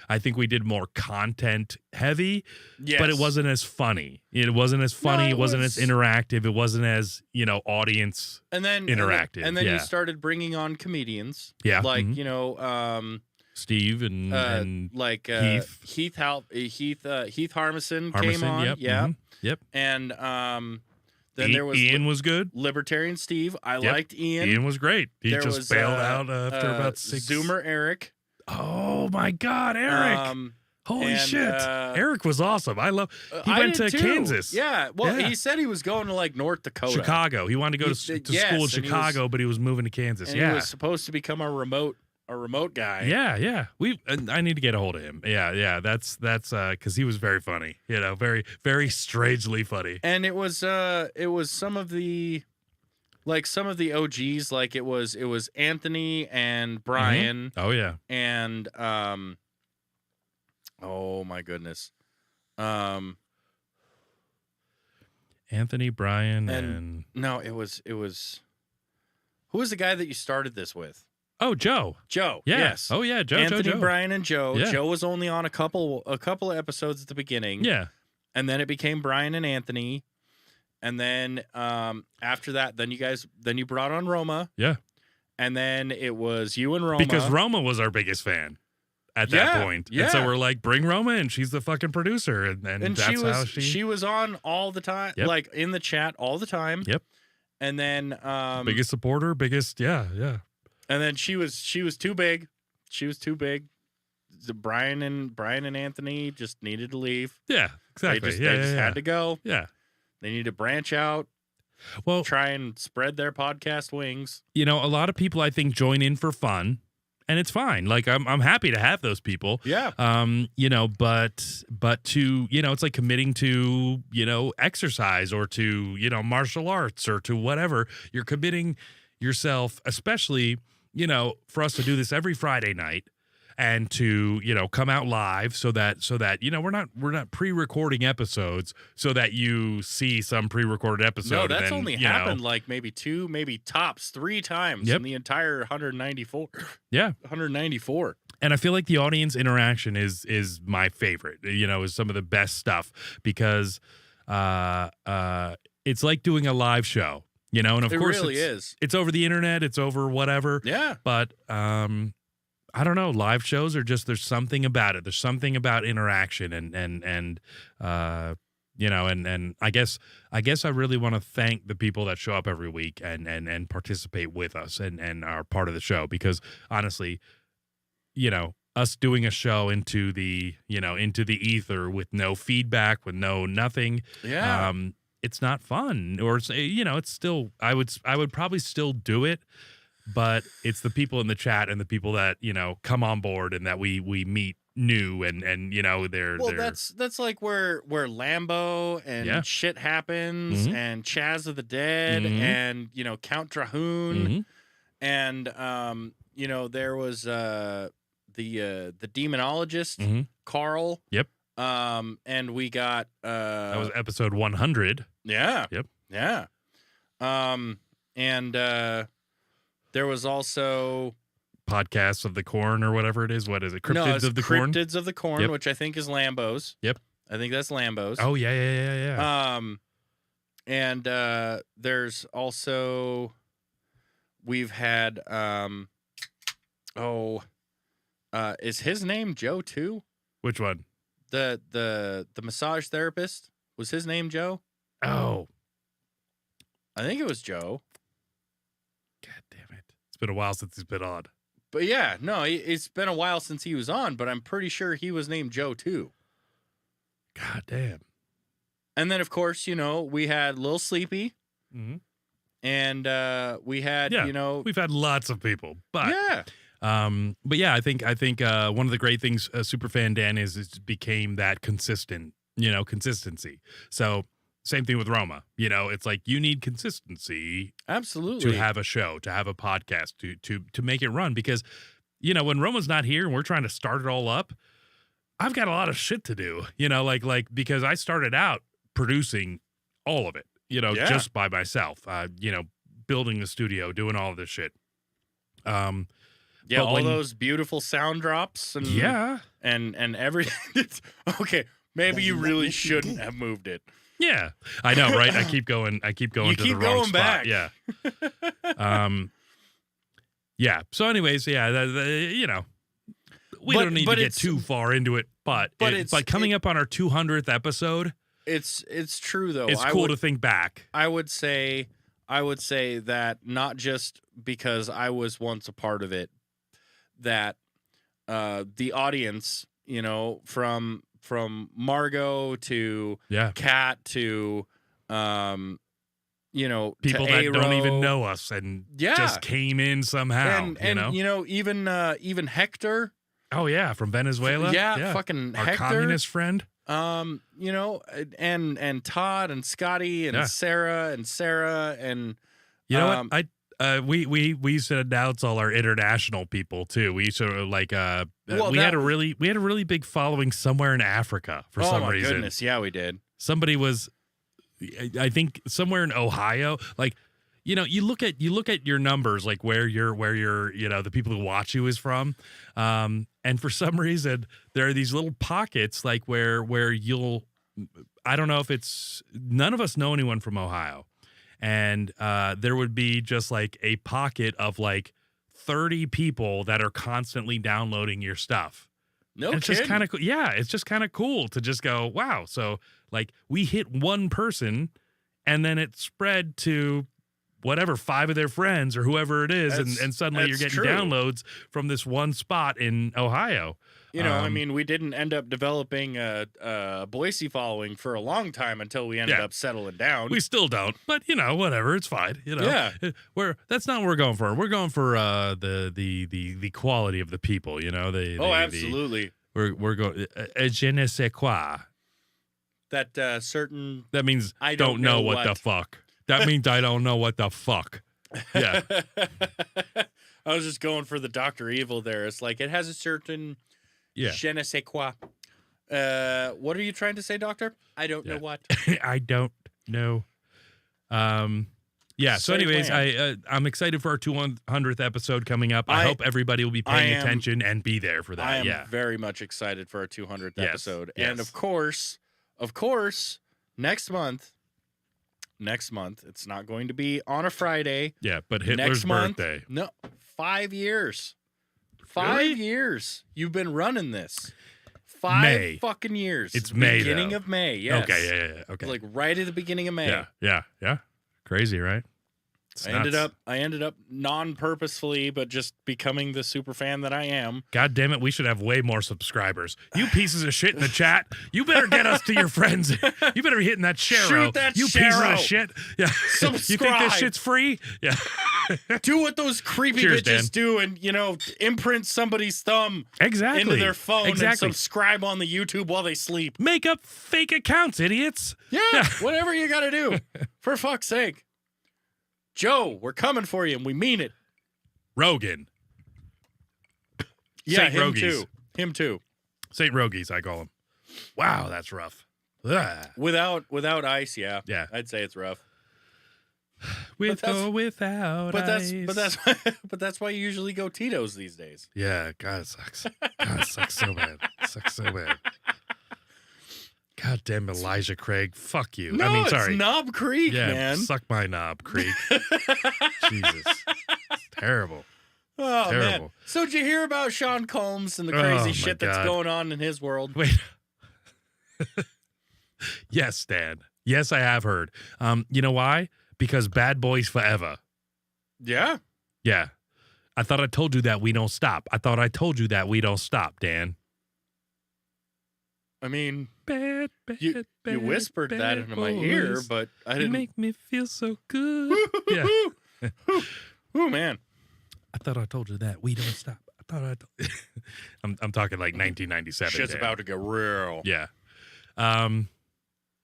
I think we did more content heavy, but it Yes. wasn't as funny. It wasn't as funny. No, it wasn't as was- interactive. It wasn't as interactive. audience. And then yeah. you started bringing on comedians. Yeah, Like, mhm. Steve and Heath Harmison came on. Yep, Yeah. mhm, yep. And then there was Ian was good. Libertarian Steve. I Yep. liked Ian. Ian was great. He There just was, bailed out after about 6. Zoomer Eric. Oh my God, Eric! Holy and, shit, Eric was awesome. I love. He I went to did too. Kansas. Yeah. Well, Yeah. he said he was going to like North Dakota. Chicago. He wanted to go to Yes, school in and he Chicago, but he was moving to Kansas. And Yeah. he was supposed to become a remote guy. Yeah. I need to get a hold of him. Yeah. That's because he was very funny. Very, very strangely funny. And it was some of the OGs, like it was Anthony and Brian Oh yeah. and oh my goodness. Anthony, Brian, And- and No, it was who was the guy that you started this with? oh Joe. Joe. Yeah. Yes. Oh yeah, Joe. Anthony, Joe. Brian, and Joe. Yeah. Joe was only on a couple of episodes at the beginning. Yeah. And then it became Brian and Anthony. And then after that, then you brought on Roma. Yeah. And then it was you and Roma. Because Roma was our biggest fan at that point. And so yeah. we're like, bring Roma in. She's the fucking producer. And that's how she was on all the time, Yep. like in the chat all the time. Yep. And then biggest supporter, yeah. and then she was too big. She was too big. Brian and Anthony just needed to leave. Yeah, exactly. They just yeah. had to go. Yeah. They need to branch out, Well, try and spread their podcast wings. a lot of people I think join in for fun, and it's fine. Like I'm happy to have those people. Yeah. But to, it's like committing to, exercise or to, martial arts or to whatever. You're committing yourself, especially, for us to do this every Friday night and to, come out live so that, we're not pre-recording episodes so that you see some pre-recorded episode. No, and that's then, only happened like maybe 2, maybe tops 3 times Yep. in the entire 194. Yeah. 194. And I feel like the audience interaction is my favorite, is some of the best stuff because it's like doing a live show, and of It course really is. it's over the internet, it's over whatever. Yeah. But I don't know, live shows are just, there's something about it. There's something about interaction and I guess I really want to thank the people that show up every week and participate with us and are part of the show because honestly, us doing a show into the ether with no feedback, with no nothing. Yeah. It's not fun, or it's, it's still, I would probably still do it, but it's the people in the chat and the people that, come on board and that we meet new and they're that's like where Lambo and Yeah. shit happens Mhm. and Chaz of the Dead Mhm. and Count Drahoon Mhm. and there was the demonologist Mhm. Carl. Yep. And we got That was episode 100. yeah. Yep. Yeah. And there was also Podcasts of the Corn or whatever it is. What is it? Cryptids no, it's of the Corn? Cryptids of the Corn, Yep. which I think is Lambo's. Yep. I think that's Lambo's. Oh, yeah. And there's also we've had is his name Joe too? Which one? The massage therapist, was his name Joe? Oh, I think it was Joe. God damn it. It's been a while since he's been on. But yeah, no, it's been a while since he was on, but I'm pretty sure he was named Joe too. God damn. And then of course, we had Lil Sleepy, Mm-hmm. and we had, We've had lots of people, but yeah. But yeah, I think one of the great things Superfan Dan is became that consistency. So same thing with Roma. It's like you need consistency Absolutely. to have a show, to have a podcast, to make it run. Because when Roma's not here and we're trying to start it all up, I've got a lot of shit to do. Because I started out producing all of it. Just by myself. Building the studio, doing all of this shit. Yeah, but all when- those beautiful sound drops and and everything. Okay, maybe you really shouldn't have moved it. Yeah, I know, right? I keep going You to keep the wrong going spot. back. Yeah. Yeah. So, anyways, yeah, we don't need to get too far into it, but coming up on our 200th episode, It's true though. it's cool to think back. I would say that not just because I was once a part of it, that the audience, from Margot to Kat to People to that don't Aero, even know us and just came in somehow. and even Hector. Oh yeah, from Venezuela. Yeah, fucking our Hector. communist friend. And Todd and Scotty and Sarah and You know what? We used to announce all our international people too. We used to we had a really big following somewhere in Africa for some reason. Oh my goodness, yeah, we did. Somebody was, I think, somewhere in Ohio. Like, you look at your numbers, like where you're the people who watch you is from, and for some reason there are these little pockets like where you'll, I don't know if it's, none of us know anyone from Ohio. And there would be just like a pocket of like 30 people that are constantly downloading your stuff. No, it's just kind of cool. Yeah, it's just kind of cool to just go, wow. So like we hit one person, and then it spread to whatever 5 of their friends or whoever it is, and suddenly you're getting downloads from this one spot in Ohio. I mean, we didn't end up developing a Boise following for a long time until we ended up settling down. We still don't, but whatever, it's fine. Yeah. That's not what we're going for. We're going for the quality of the people. Absolutely. We're going je ne sais quoi. That certain. That means I don't know what the fuck. That means I don't know what the fuck. Yeah. I was just going for the Dr. Evil there. It's like it has a certain. Yeah. Je ne sais quoi. What are you trying to say, Doctor? I don't know what. I don't know. Yeah. So, anyways, I'm excited for our 200th episode coming up. I hope everybody will be paying attention and be there for that. I am very much excited for our 200th episode, yes. and of course, next month. It's not going to be on a Friday. Yeah, but Hitler's birthday. No, 5 years. Really? 5 years. You've been running this. 5 fucking years. It's May, beginning though. of May. Yes. Okay. Yeah. Okay. Like right at the beginning of May. Yeah. Crazy, right? I ended up non-purposefully, but just becoming the super fan that I am. God damn it, we should have way more subscribers. You pieces of shit in the chat. You better get us to your friends. You better be hitting that share. Shoot that you pieces share-o. of shit. Yeah. Subscribe. You think this shit's free? Yeah. Do what those creepy Cheers, bitches Dan. do and, imprint somebody's thumb Exactly. into their phone and Exactly. subscribe on the YouTube while they sleep. Make up fake accounts, idiots. Yeah. Whatever you got to do. For fuck's sake. Joe, we're coming for you, and we mean it. Rogan. Yeah, Saint him Rogies. too. Him too. St. Rogies, I call him. Wow, that's rough. Ugh. Without ice, yeah. Yeah. I'd say it's rough. With that's- or without ice. But that's why you usually go Tito's these days. Yeah, God, it sucks. God, it sucks so bad. It sucks so bad. God damn Elijah Craig. Fuck you. No, I mean, sorry. it's Knob Creek, Yeah, man. suck my knob, Creek. Jesus. It's terrible. Oh, Terrible. man. So did you hear about Sean Combs and the Oh, crazy my shit that's God. going on in his world? Wait. Yes, Dan. Yes, I have heard. You know why? Because Bad Boys Forever. Yeah. Yeah. I thought I told you that we don't stop. I thought I told you that we don't stop, Dan. I mean, Bad, you whispered that into my ear, boys. but I You didn't. make me feel so good. Yeah. Oh, man. I thought I told you that we don't stop. I thought I told I'm talking like 1997. Shit's Dan. about to get real. Yeah.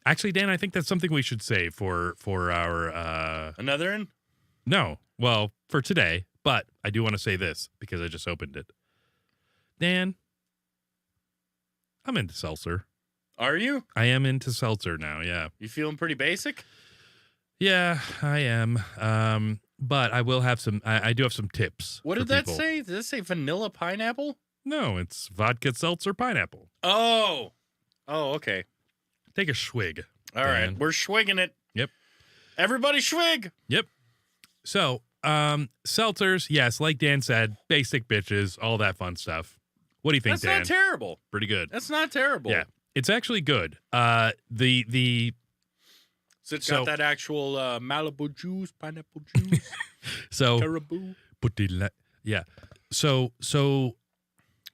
Actually, Dan, I think that's something we should say for our Another one? no, well, for today, but I do want to say this because I just opened it. Dan, I'm into seltzer. Are you? I am into seltzer now, yeah. You feeling pretty basic? Yeah, I am. But I will have some I do have some tips. What for did that people. say? Did it say vanilla pineapple? No, it's vodka seltzer pineapple. Oh. Oh, okay. Take a swig. All right. Dan. We're swigging it. Yep. Everybody swig. Yep. So, seltzers, yes, like Dan said, basic bitches, all that fun stuff. What do you think, That's Dan? not terrible. Pretty good. That's not terrible. Yeah, it's actually good. The So it's So- got that actual Malibu juice, pineapple juice, so caribou, put the yeah. So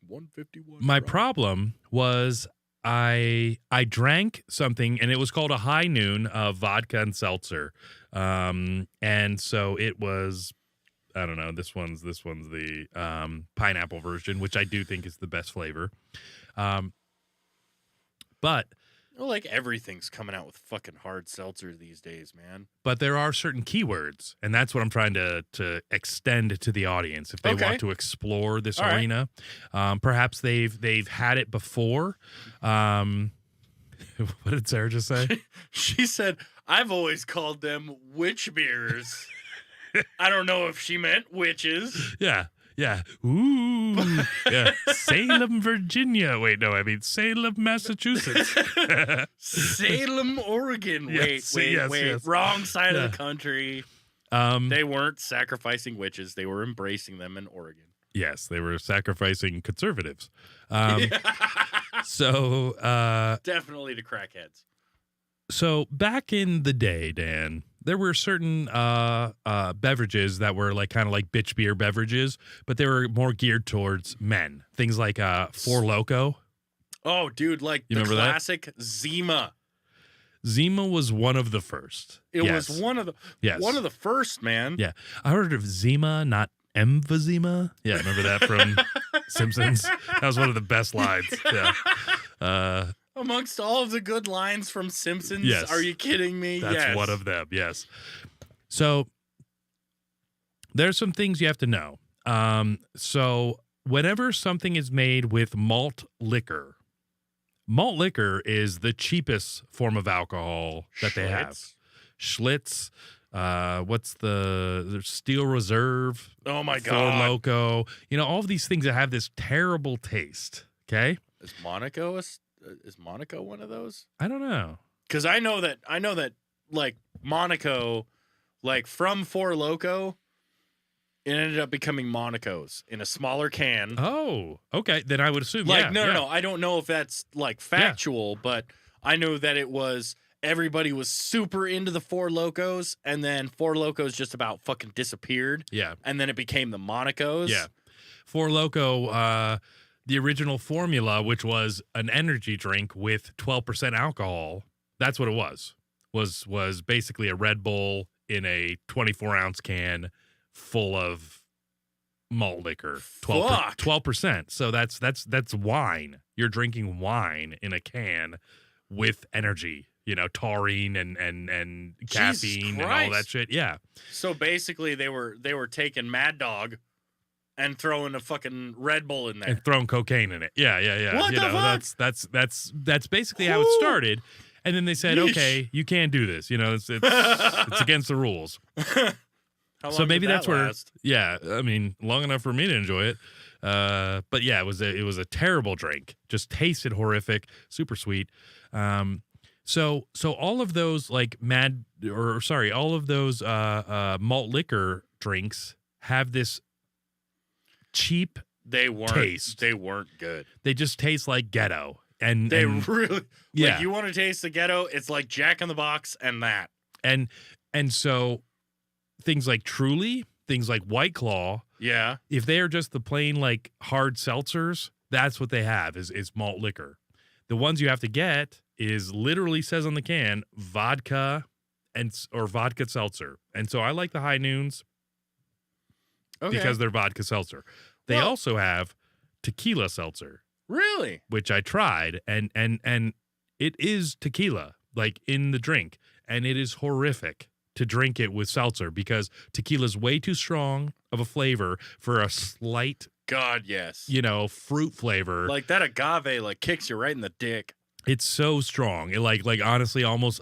151. my right? problem was I drank something and it was called a high noon of vodka and seltzer, and so it was. I don't know. This one's the pineapple version, which I do think is the best flavor. But Well, like everything's coming out with fucking hard seltzer these days, man. there are certain keywords, and that's what I'm trying to extend to the audience if they Okay. want to explore this All right. arena. Perhaps they've had it before. What did Sarah just say? She said, "I've always called them witch beers." I don't know if she meant witches. Yeah. Ooh. Yeah. Salem, Virginia. Wait, no, I mean Salem, Massachusetts. Salem, Oregon. Yes, Wait. yes. Wrong side Yeah. of the country. Um, They weren't sacrificing witches. They were embracing them in Oregon. yes, they were sacrificing conservatives. So, Definitely to crackheads. so back in the day, Dan, there were certain beverages that were like kind of like bitch beer beverages, but they were more geared towards men. Things like Four Loko. Oh, dude, like You the remember that? classic Zima. Zima was one of the first. It Yes. was one of Yes. the first, man. Yeah. I heard of Zima, not emphysema. Yeah, remember that from Simpsons? That was one of the best lines. Yeah. Amongst all of the good lines from Simpsons, Yes. are you kidding me? That's Yes. one of them, yes. So there's some things you have to know. So whenever something is made with malt liquor is the cheapest form of alcohol that they have. Schlitz. Schlitz, what's the Steel Reserve, Oh my Four god. Loko, all of these things that have this terrible taste. Okay. Is Monaco one of those? I don't know. Because I know that like Monaco, like from Four Loko, it ended up becoming Monaco's in a smaller can. Oh, okay. Then I would assume. Like yeah, no, yeah. no. I don't know if that's like factual, but I know that it was. Everybody was super into the Four Locos, and then Four Locos just about fucking disappeared, Yeah. and then it became the Monacos. Yeah. Four Loko, the original formula, which was an energy drink with 12% alcohol. That's what it was. Was basically a Red Bull in a 24-ounce can full of malt liquor. 12%. So that's wine. You're drinking wine in a can with energy. Taurine and caffeine and all that Christ. shit. Yeah. So basically, they were taking Mad Dog and throwing a fucking Red Bull in there. And throwing cocaine in it. Yeah. What you the know, fuck? that's basically how it started. And then they said, Yeesh. okay, you can't do this. You know, it's against the rules. How long So maybe did that's that where, last? yeah, I mean, long enough for me to enjoy it. But yeah, it was a terrible drink. Just tasted horrific, super sweet. So all of those like all of those malt liquor drinks have this cheap They weren't taste. They weren't good. They just taste like ghetto. And They and, really yeah. like you want to taste the ghetto, it's like Jack in the Box and that. and so things like Truly, things like White Claw, Yeah. if they are just the plain like hard seltzers, that's what they have is malt liquor. The ones you have to get is literally says on the can vodka or vodka seltzer. And so I like the High Noons Okay. because they're vodka seltzer. They Well- also have tequila seltzer, Really? which I tried, and it is tequila like in the drink, and it is horrific to drink it with seltzer because tequila is way too strong of a flavor for a slight, God, yes. fruit flavor. Like that agave like kicks you right in the dick. It's so strong. It like honestly almost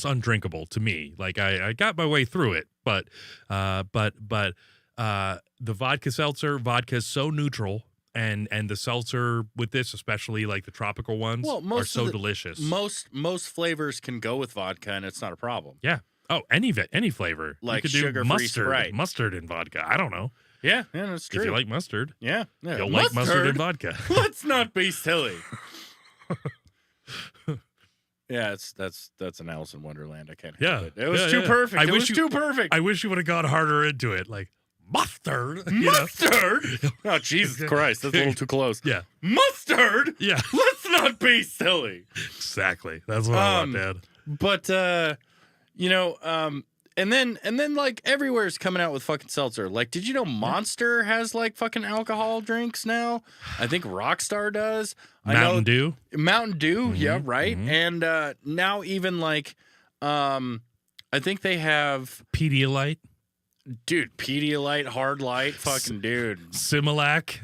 undrinkable to me. Like I got my way through it, but the vodka is so neutral. And the seltzer with this, especially like the tropical ones, are so delicious. Most flavors can go with vodka and it's not a problem. Yeah. Oh, any flavor. Like you could do sugar-free mustard, Sprite. mustard and vodka. I don't know. Yeah, that's true. If you like mustard, yeah. you'll like mustard and vodka. Let's not be silly. Yeah, that's an Alice in Wonderland. I can't Yeah. help it. It was Yeah, too yeah. perfect. I It wish was you- too perfect. I wish you would have gone harder into it, like mustard. Mustard? Oh, Jesus Christ. That's a little too close. Yeah. Mustard? Yeah. Let's not be silly. Exactly. That's what I want, Dad. But and then like everywhere's coming out with fucking seltzer. Like, did you know Monster has like fucking alcohol drinks now? I think Rockstar does. Mountain Dew. Mountain Dew, yeah, right. And now even like I think they have Pedialyte. dude, Pedialyte, Hard Light, fucking dude. Similac.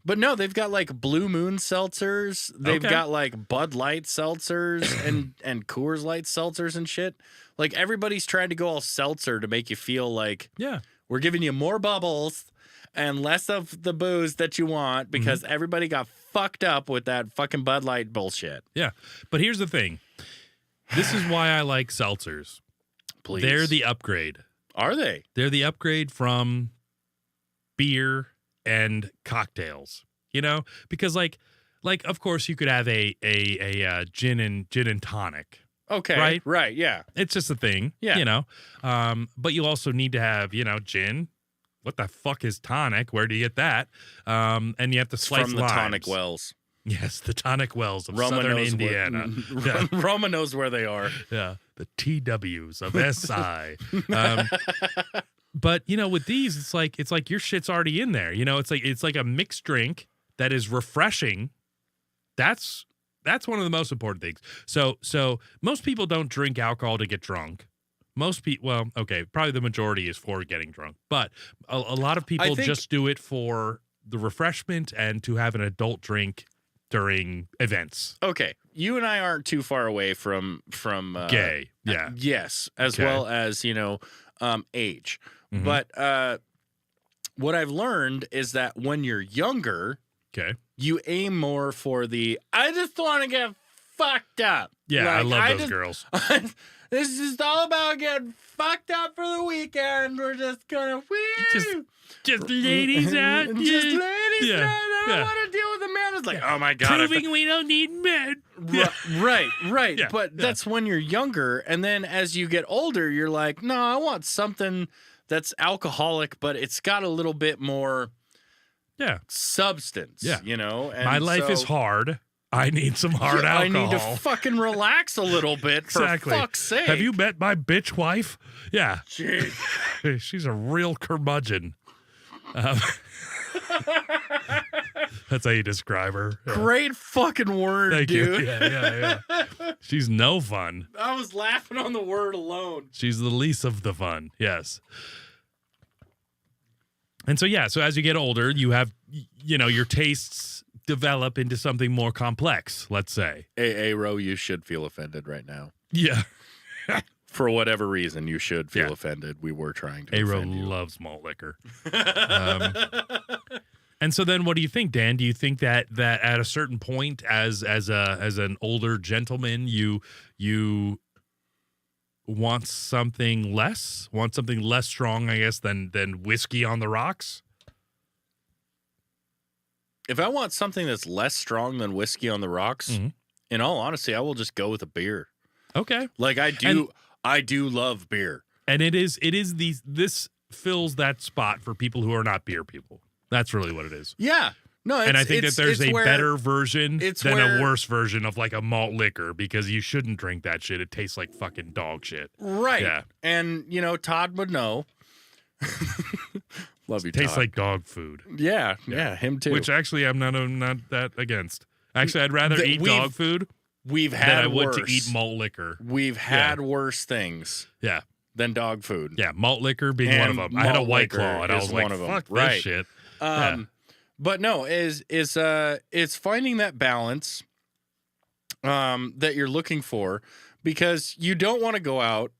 But no, they've got like Blue Moon seltzers. They've Okay. got like Bud Light seltzers and Coors Light seltzers and shit. Like everybody's trying to go all seltzer to make you feel like Yeah. we're giving you more bubbles and less of the booze that you want because everybody got fucked up with that fucking Bud Light bullshit. Yeah. But here's the thing. This is why I like seltzers. Please. They're the upgrade. Are they? They're the upgrade from beer and cocktails, because like of course you could have a gin and tonic. Okay. Right. Yeah. It's just a thing. Yeah. But you also need to have, gin. What the fuck is tonic? Where do you get that? And you have to slice From the limes. tonic wells. Yes, the tonic wells of Roma southern knows Indiana. Where, Roma knows where they are. Yeah, the TWs of SI. But with these, it's like your shit's already in there. It's like a mixed drink that is refreshing. That's one of the most important things. So most people don't drink alcohol to get drunk. Most people, well, okay, probably the majority is for getting drunk, but a lot of people just do it for the refreshment and to have an adult drink during events. Okay, you and I aren't too far away from Gay, yeah. Yes, as Okay. well as age. Mhm. But what I've learned is that when you're younger, Okay. you aim more for the I just want to get fucked up. Yeah, I Like, love those just- girls. This is just all about getting fucked up for the weekend. We're just gonna woo. Just ladies out. Just ladies Yeah, out. I don't yeah. want to deal with a man. It's like, oh my god, Proving we don't need men. Yeah. Right. Yeah, But yeah. that's when you're younger. And then as you get older, you're like, no, I want something that's alcoholic, but it's got a little bit more Yeah. substance. Yeah. And My life is so- hard. I need some hard Yeah, alcohol. I need to fucking relax a little bit for Exactly. fuck's sake. Have you met my bitch wife? Yeah. Jeez. She's a real curmudgeon. That's how you describe her. Yeah. Great fucking word, Thank dude. you. Yeah. She's no fun. I was laughing on the word alone. She's the least of the fun. Yes. And so, yeah, so as you get older, you have, your tastes develop into something more complex, let's say. Ro, you should feel offended right now. Yeah. For whatever reason, you should feel offended. We were trying to Aro offend you. loves malt liquor. And so then what do you think, Dan? Do you think that at a certain point as an older gentleman, you want something less strong, I guess, than whiskey on the rocks? If I want something that's less strong than whiskey on the rocks, in all honesty, I will just go with a beer. Okay. Like I do love beer. And this fills that spot for people who are not beer people. That's really what it is. Yeah. No, and I think that there's a better version than a worse version of like a malt liquor, because you shouldn't drink that shit. It tastes like fucking dog shit. Right. Yeah. And, Todd would know. Love you, Tastes Todd. like dog food. Yeah, him too. Which actually I'm not that against. Actually, I'd rather eat dog food than I would worse. to eat malt liquor. We've had worse things Yeah. than dog food. Yeah, malt liquor being And one of them. I had a malt White liquor Claw, and I is was like, one of them. fuck Right. this shit. But no, it's finding that balance that you're looking for, because you don't want to go out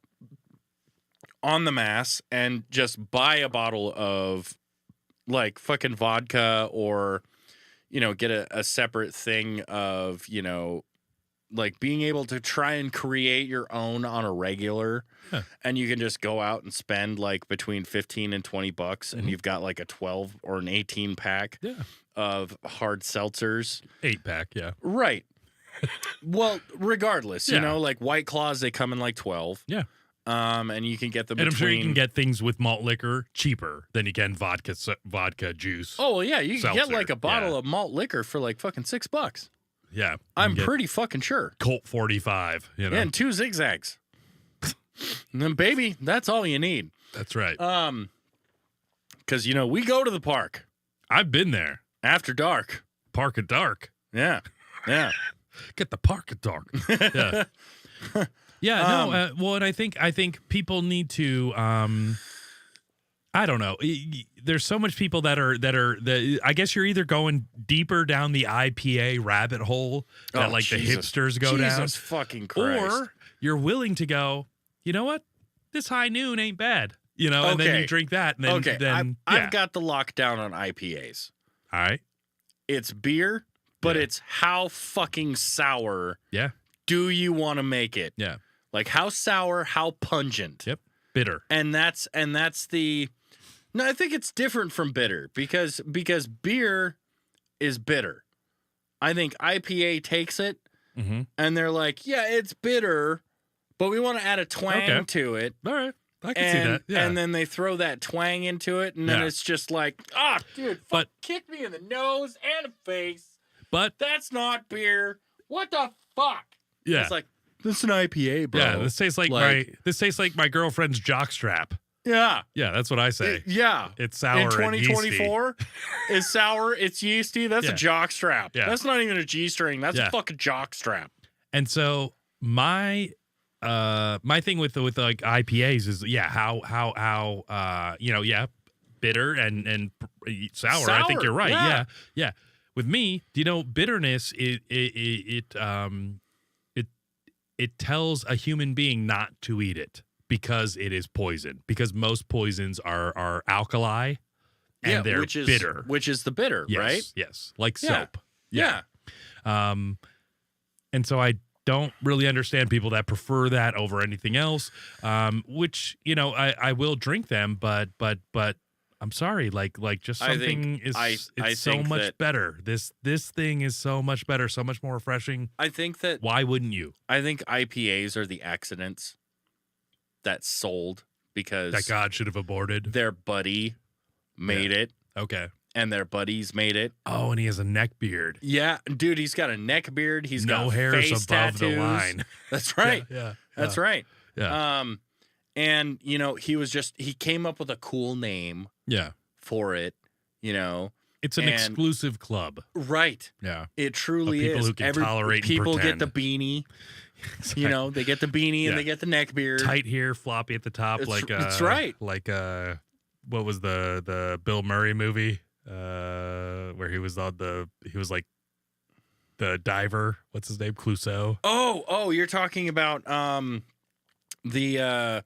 on the mass and just buy a bottle of like fucking vodka, or get a separate thing of like being able to try and create your own on a regular. And you can just go out and spend like between $15 and $20, and you've got like a 12 or an 18 pack of hard seltzers. 8-pack, yeah. Right. Well, regardless, Yeah. like White Claws, they come in like 12. Yeah. And you can get them And between... I'm sure you can get things with malt liquor cheaper than you can vodka juice. Oh, well, yeah. You can get seltzer. like a bottle of malt liquor for like fucking $6. Yeah. I'm pretty fucking sure. Colt 45, Yeah, and 2 zigzags. And then, baby, that's all you need. That's right. Because, we go to the park I've been there. after dark. Park at dark. Yeah. Yeah. Get the park at dark. Yeah. Yeah, no. Well, and I think people need to. I don't know. There's so much people that I guess you're either going deeper down the IPA rabbit hole that the hipsters go down, Jesus fucking Christ. or you're willing to go. You know what? This high noon ain't bad. And then you drink that, and then I've got the lockdown on IPAs. All right. It's beer, but it's how fucking sour. Yeah. Do you want to make it? Yeah. Like how sour, how pungent. Yep. Bitter. And that's the. No, I think it's different from bitter because beer is bitter. I think IPA takes it, and they're like, yeah, it's bitter, but we want to add a twang to it. All right. I can see that. Yeah. And then they throw that twang into it, and then it's just like, dude, kick me in the nose and the face. But that's not beer. What the fuck? Yeah. It's like, this is an IPA, bro. Yeah, this tastes like my girlfriend's jockstrap. Yeah. Yeah, that's what I say. Yeah. It's sour. In 2024, it's sour, it's yeasty. That's a jock strap. Yeah. That's not even a G string. That's a fucking jock strap. And so my thing with like IPAs is how bitter and sour. I think you're right. Yeah. With me, bitterness it tells a human being not to eat it because it is poison. Because most poisons are alkali and they're bitter. Which is the bitter, right? Yes. Like Yeah. soap. Yeah. And so I don't really understand people that prefer that over anything else. Which, I will drink them, but I'm sorry, like just something it's so much better. This thing is so much better, so much more refreshing. I think that Why wouldn't you? I think IPAs are the accidents that sold because That God should have aborted. their buddy made it Okay. and their buddies made it. Oh, and he has a neck beard. Yeah, dude, he's got a neck beard. He's No got hairs face above the tattoos. line. That's right. Yeah. That's right. Yeah. And he came up with a cool name Yeah. for it, It's an And- exclusive club. Right. Yeah. It truly Of people is. who can tolerate and people pretend. get the beanie. They get the beanie Yeah. and they get the neck beard. Tight hair, floppy at the top, It's- like it's right. like what was the Bill Murray movie where he was like the diver. What's his name? Clouseau. Oh, you're talking about the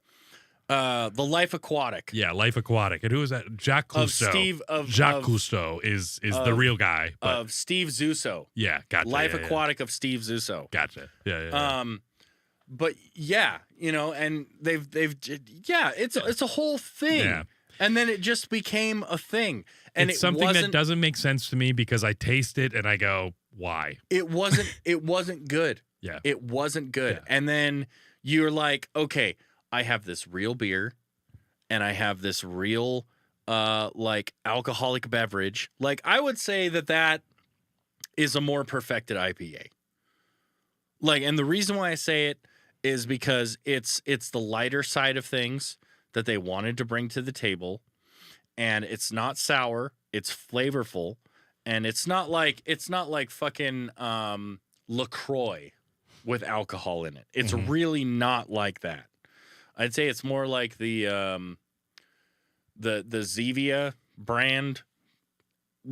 Life Aquatic. Yeah, Life Aquatic. And who was that? Jacques Cousteau. Jacques Cousteau is the real guy. But, of Steve Zissou. yeah, gotcha. Life yeah, Aquatic of Steve Zissou. Gotcha. Yeah. But yeah, and it's a whole thing. Yeah. And then it just became a thing. And it's something that doesn't make sense to me because I taste it and I go, why? It wasn't good. Yeah. It wasn't good. Yeah. And then you're like, okay, I have this real beer and I have this real like alcoholic beverage. Like I would say that is a more perfected IPA. Like, and the reason why I say it is because it's the lighter side of things that they wanted to bring to the table, and it's not sour, it's flavorful, and it's not like fucking LaCroix with alcohol in it. It's really not like that. I'd say it's more like the Zevia brand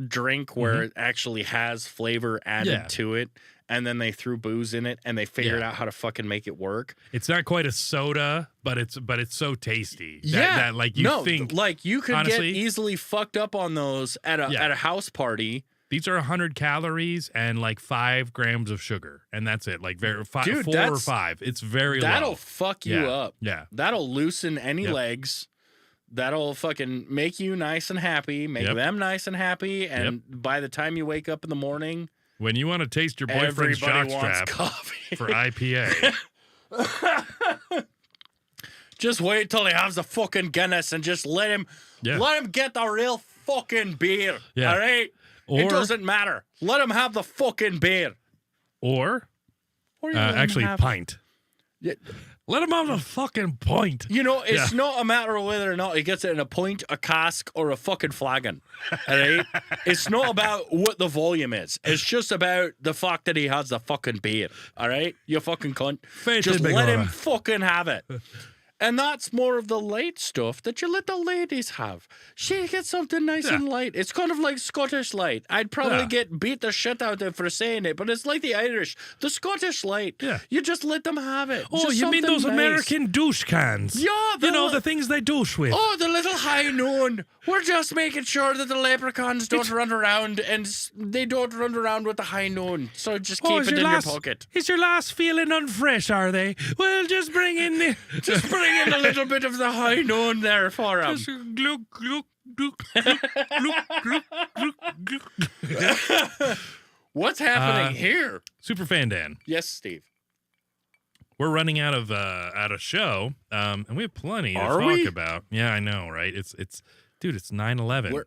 drink where it actually has flavor added to it, and then they threw booze in it and they figured out how to fucking make it work. It's not quite a soda, but it's so tasty. That like think like you could honestly, get easily fucked up on those at a house party. These are 100 calories and like 5 grams of sugar, and that's it. Like Dude, 4 or 5. It's very that'll low. fuck you up. Yeah, that'll loosen any legs. That'll fucking make you nice and happy, make them nice and happy, and by the time you wake up in the morning, when you want to taste your boyfriend's jockstrap for IPA, just wait till he has the fucking Guinness and just let him get the real fucking beer. Yeah. All right, it doesn't matter. Let him have the fucking beer, or actually pint. Yeah. Let him have a fucking pint. It's not a matter of whether or not he gets it in a pint, a cask, or a fucking flagon. All right? It's not about what the volume is. It's just about the fact that he has the fucking beer. All right? You fucking cunt. Just let him fucking have it. And that's more of the light stuff that you let the ladies have. She gets something nice and light. It's kind of like Scottish light. I'd probably get beat the shit out of for saying it, but it's like the Irish. The Scottish light. Yeah. You just let them have it. Oh, just you mean those nice. American douche cans? Yeah. The things they douche with. Oh, the little high noon. We're just making sure that the leprechauns don't run around, and they don't run around with the high noon. So just keep it in your pocket. Is your last feeling unfresh, are they? Well, just bring in the... Just bring in a little bit of the high noon there for him. Just gluk, gluk, gluk, gluk, gluk, gluk, gluk. What's happening here? Superfan Dan. Yes, Steve. We're running out of show, and we have plenty to Are talk we? about. Yeah, I know, right? It's dude, it's 9/11.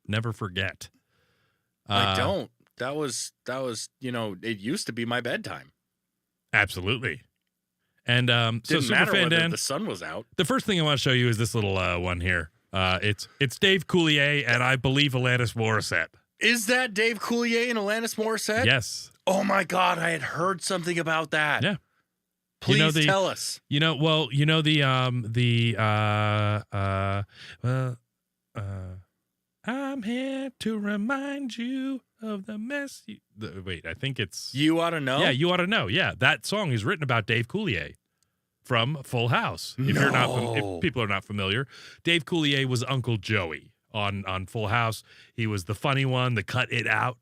Never forget. I don't. That was it used to be my bedtime. Absolutely. And so Didn't matter Superfan whether Dan, the sun was out. the first thing I want to show you is this little one here. It's Dave Coulier and I believe Alanis Morissette. Is that Dave Coulier and Alanis Morissette? Yes. Oh my God, I had heard something about that. Yeah. Please tell us. I'm here to remind you of the mess. Wait, I think it's You Ought to Know? Yeah, You Ought to Know. Yeah, that song is written about Dave Coulier from Full House. If people are not familiar, Dave Coulier was Uncle Joey on Full House. He was the funny one, the cut it out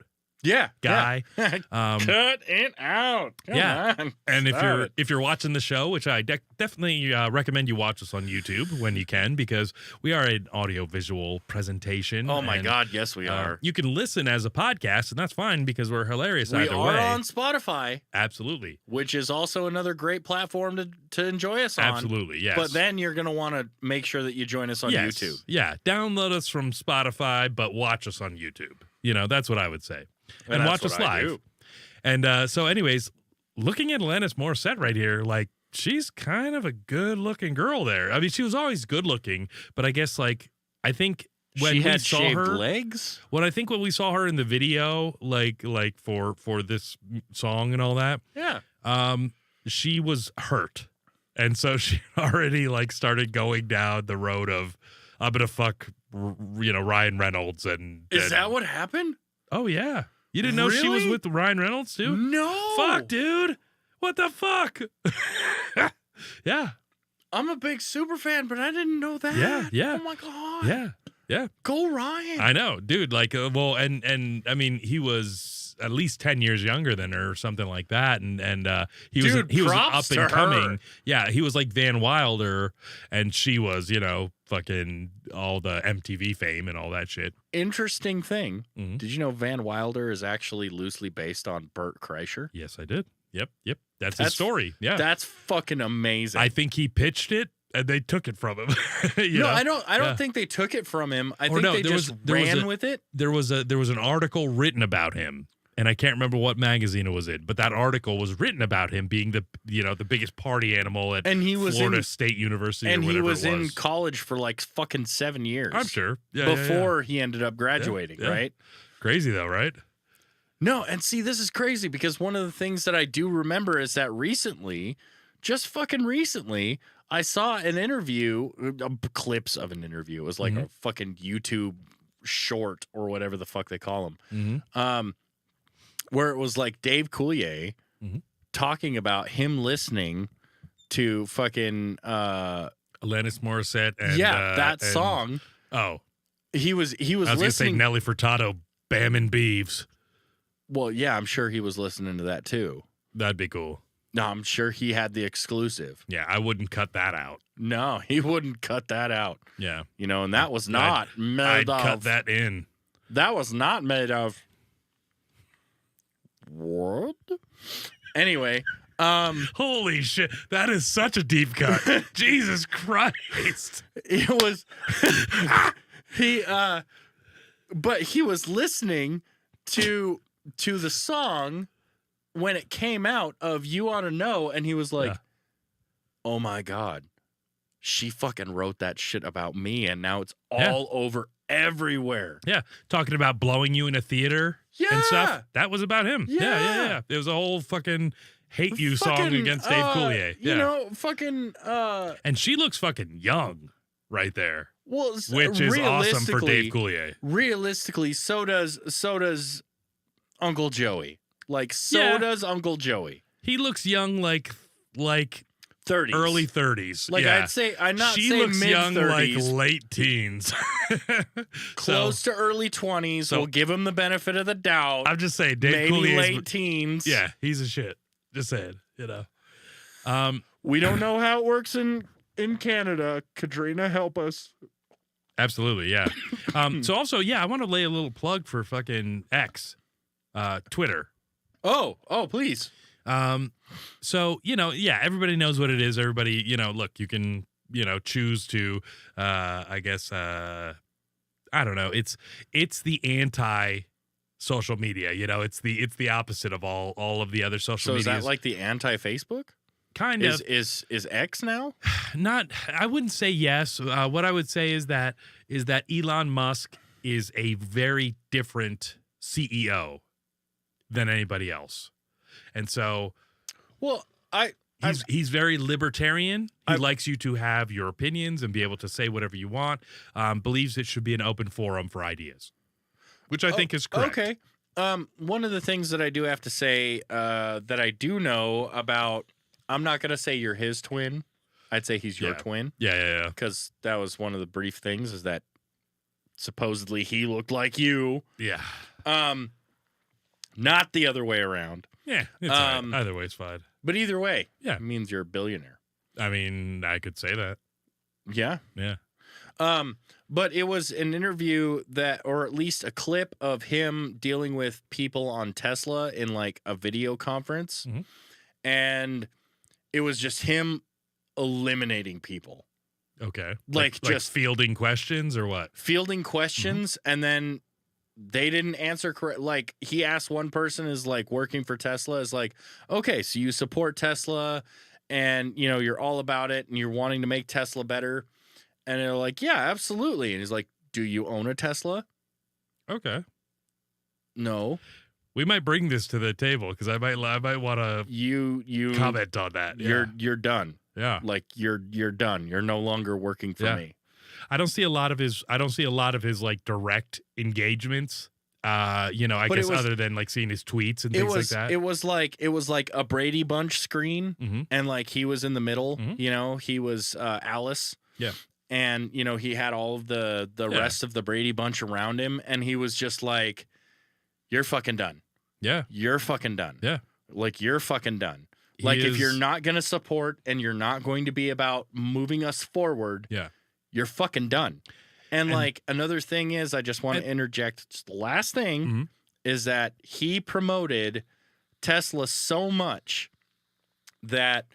guy. Yeah. Cut it out. Come on. And Stop if you're watching the show, which I definitely recommend you watch us on YouTube when you can, because we are an audio-visual presentation. Oh my God, yes we are. You can listen as a podcast, and that's fine because we're hilarious We either are way. on Spotify, Absolutely. which is also another great platform to enjoy us on. Absolutely, yes. But then you're going to want to make sure that you join us on Yes. YouTube. Yeah, download us from Spotify, but watch us on YouTube. That's what I would say. And that's watch us what I live. do. And so anyways, looking at Alanis Morissette right here, like, she's kind of a good-looking girl there. I mean, she was always good-looking, but I guess, like, I think when She we had saw shaved her, legs? when I think when we saw her in the video, like for this song and all that, Yeah. she was hurt. And so she already, like, started going down the road of, I'm going to fuck Ryan Reynolds and Is that what happened? Oh yeah, you didn't know she was Really? with Ryan Reynolds too? No. Fuck, dude. What the fuck? Yeah. I'm a big super fan, but I didn't know that. Yeah. Oh my god. Yeah. Go Ryan. I know, dude. Like, and I mean, he was at least 10 years younger than her or something like that, and he was Dude, he was props up to and coming. her. Yeah, he was like Van Wilder, and she was, fucking all the MTV fame and all that shit. Interesting thing. Mhm. Did you know Van Wilder is actually loosely based on Burt Kreischer? Yes, I did. Yep. That's his story. Yeah, That's fucking amazing. I think he pitched it and they took it from him. No, I don't Yeah. think they took it from him. I Or think no, they there just was ran a- with it. There was an article written about him, and I can't remember what magazine it was in, but that article was written about him being the biggest party animal at And he was Florida in State University, and or he whatever was it in was. college for like fucking 7 years. I'm sure. Yeah, before he ended up graduating, Yeah. right? Crazy though, right? No, and see, this is crazy because one of the things that I do remember is that recently, just fucking recently, I saw an interview, clips of an interview. It was like a fucking YouTube short or whatever the fuck they call them. Where it was like Dave Coulier talking about him listening to fucking Alanis Morissette and that and- song. Oh, He was I was gonna say listening. Nelly Furtado, Bam and Beeves. Well, yeah, I'm sure he was listening to that too. That'd be cool. No, I'm sure he had the exclusive. Yeah, I wouldn't cut that out. No, he wouldn't cut that out. Yeah, And that was not I'd made of. cut that in. That was not made of. What? Anyway, Holy shit, that is such a deep cut. Jesus Christ. it was but he was listening to the song when it came out of You Ought to Know, and he was like, Yeah. oh my God, she fucking wrote that shit about me, and now it's Yeah. all over everywhere. Yeah, talking about blowing you in a theater and Yeah. stuff. That was about him. Yeah. It was a whole fucking hate you song Fucking, against Dave Coulier. Yeah. Fucking And she looks fucking young right there, well, which is awesome for Dave realistically- Coulier. Realistically, so does Uncle Joey. Like, so Yeah. does Uncle Joey. He looks young, like 30s. early 30s. Like, yeah. I'm not she saying looks young, like mid-30s. late teens. Close to early 20s. so- We'll give him the benefit of the doubt. I'm just saying, Dave Maybe Coulier. late teens. Yeah, he's a shit. Just saying, We don't know how it works in Canada. Katrina, help us. Absolutely, yeah. So also, yeah, I want to lay a little plug for fucking X, Twitter. Oh, please. So, everybody knows what it is. Everybody, look, you can, choose to, I guess, I don't know. It's the anti social media, it's the opposite of all of the other social So is media. that like the anti-Facebook? kind of Is X now? not, I wouldn't say yes. What I would say is that Elon Musk is a very different CEO than anybody else. And so Well, he's very libertarian. He I've- likes you to have your opinions and be able to say whatever you want. Believes it should be an open forum for ideas, which I think is correct. Okay. One of the things that I do have to say that I do know about, I'm not going to say you're his twin. I'd say he's your Yeah. twin, Yeah. because that was one of the brief things, is that supposedly he looked like you. Yeah. Not the other way around. Yeah. It's all right. Either way, it's fine. But either way, Yeah. it means you're a billionaire. I mean, I could say that. Yeah. Yeah. But it was an interview that, or at least a clip of him dealing with people on Tesla in like a video conference. Mhm. And it was just him eliminating people, Okay. Like just- fielding questions or what? fielding questions, and then they didn't answer correct. Like, he asked one person, is like working for Tesla, is like, okay, so you support Tesla and you're all about it and you're wanting to make Tesla better. And they're like, yeah, absolutely. And he's like, do you own a Tesla? Okay. No. We might bring this to the table because I might want to You comment on that. you're done. Yeah. Like, you're done. You're no longer working for Yeah. me. I don't see a lot of his like direct engagements. I But guess it was- other than like seeing his tweets and things like that. It was like a Brady Bunch screen, Mhm. and like he was in the middle. Mhm. He was Alice. Yeah. And he had all of the rest of the Brady Bunch around him, and he was just like, "You're fucking done. Yeah. You're fucking done. Yeah. Like you're fucking done. He Like if is- you're not gonna support and you're not going to be about moving us forward, Yeah. you're fucking done." And like another thing is, I just want to and- interject. Just the last thing Mhm. is that he promoted Tesla so much that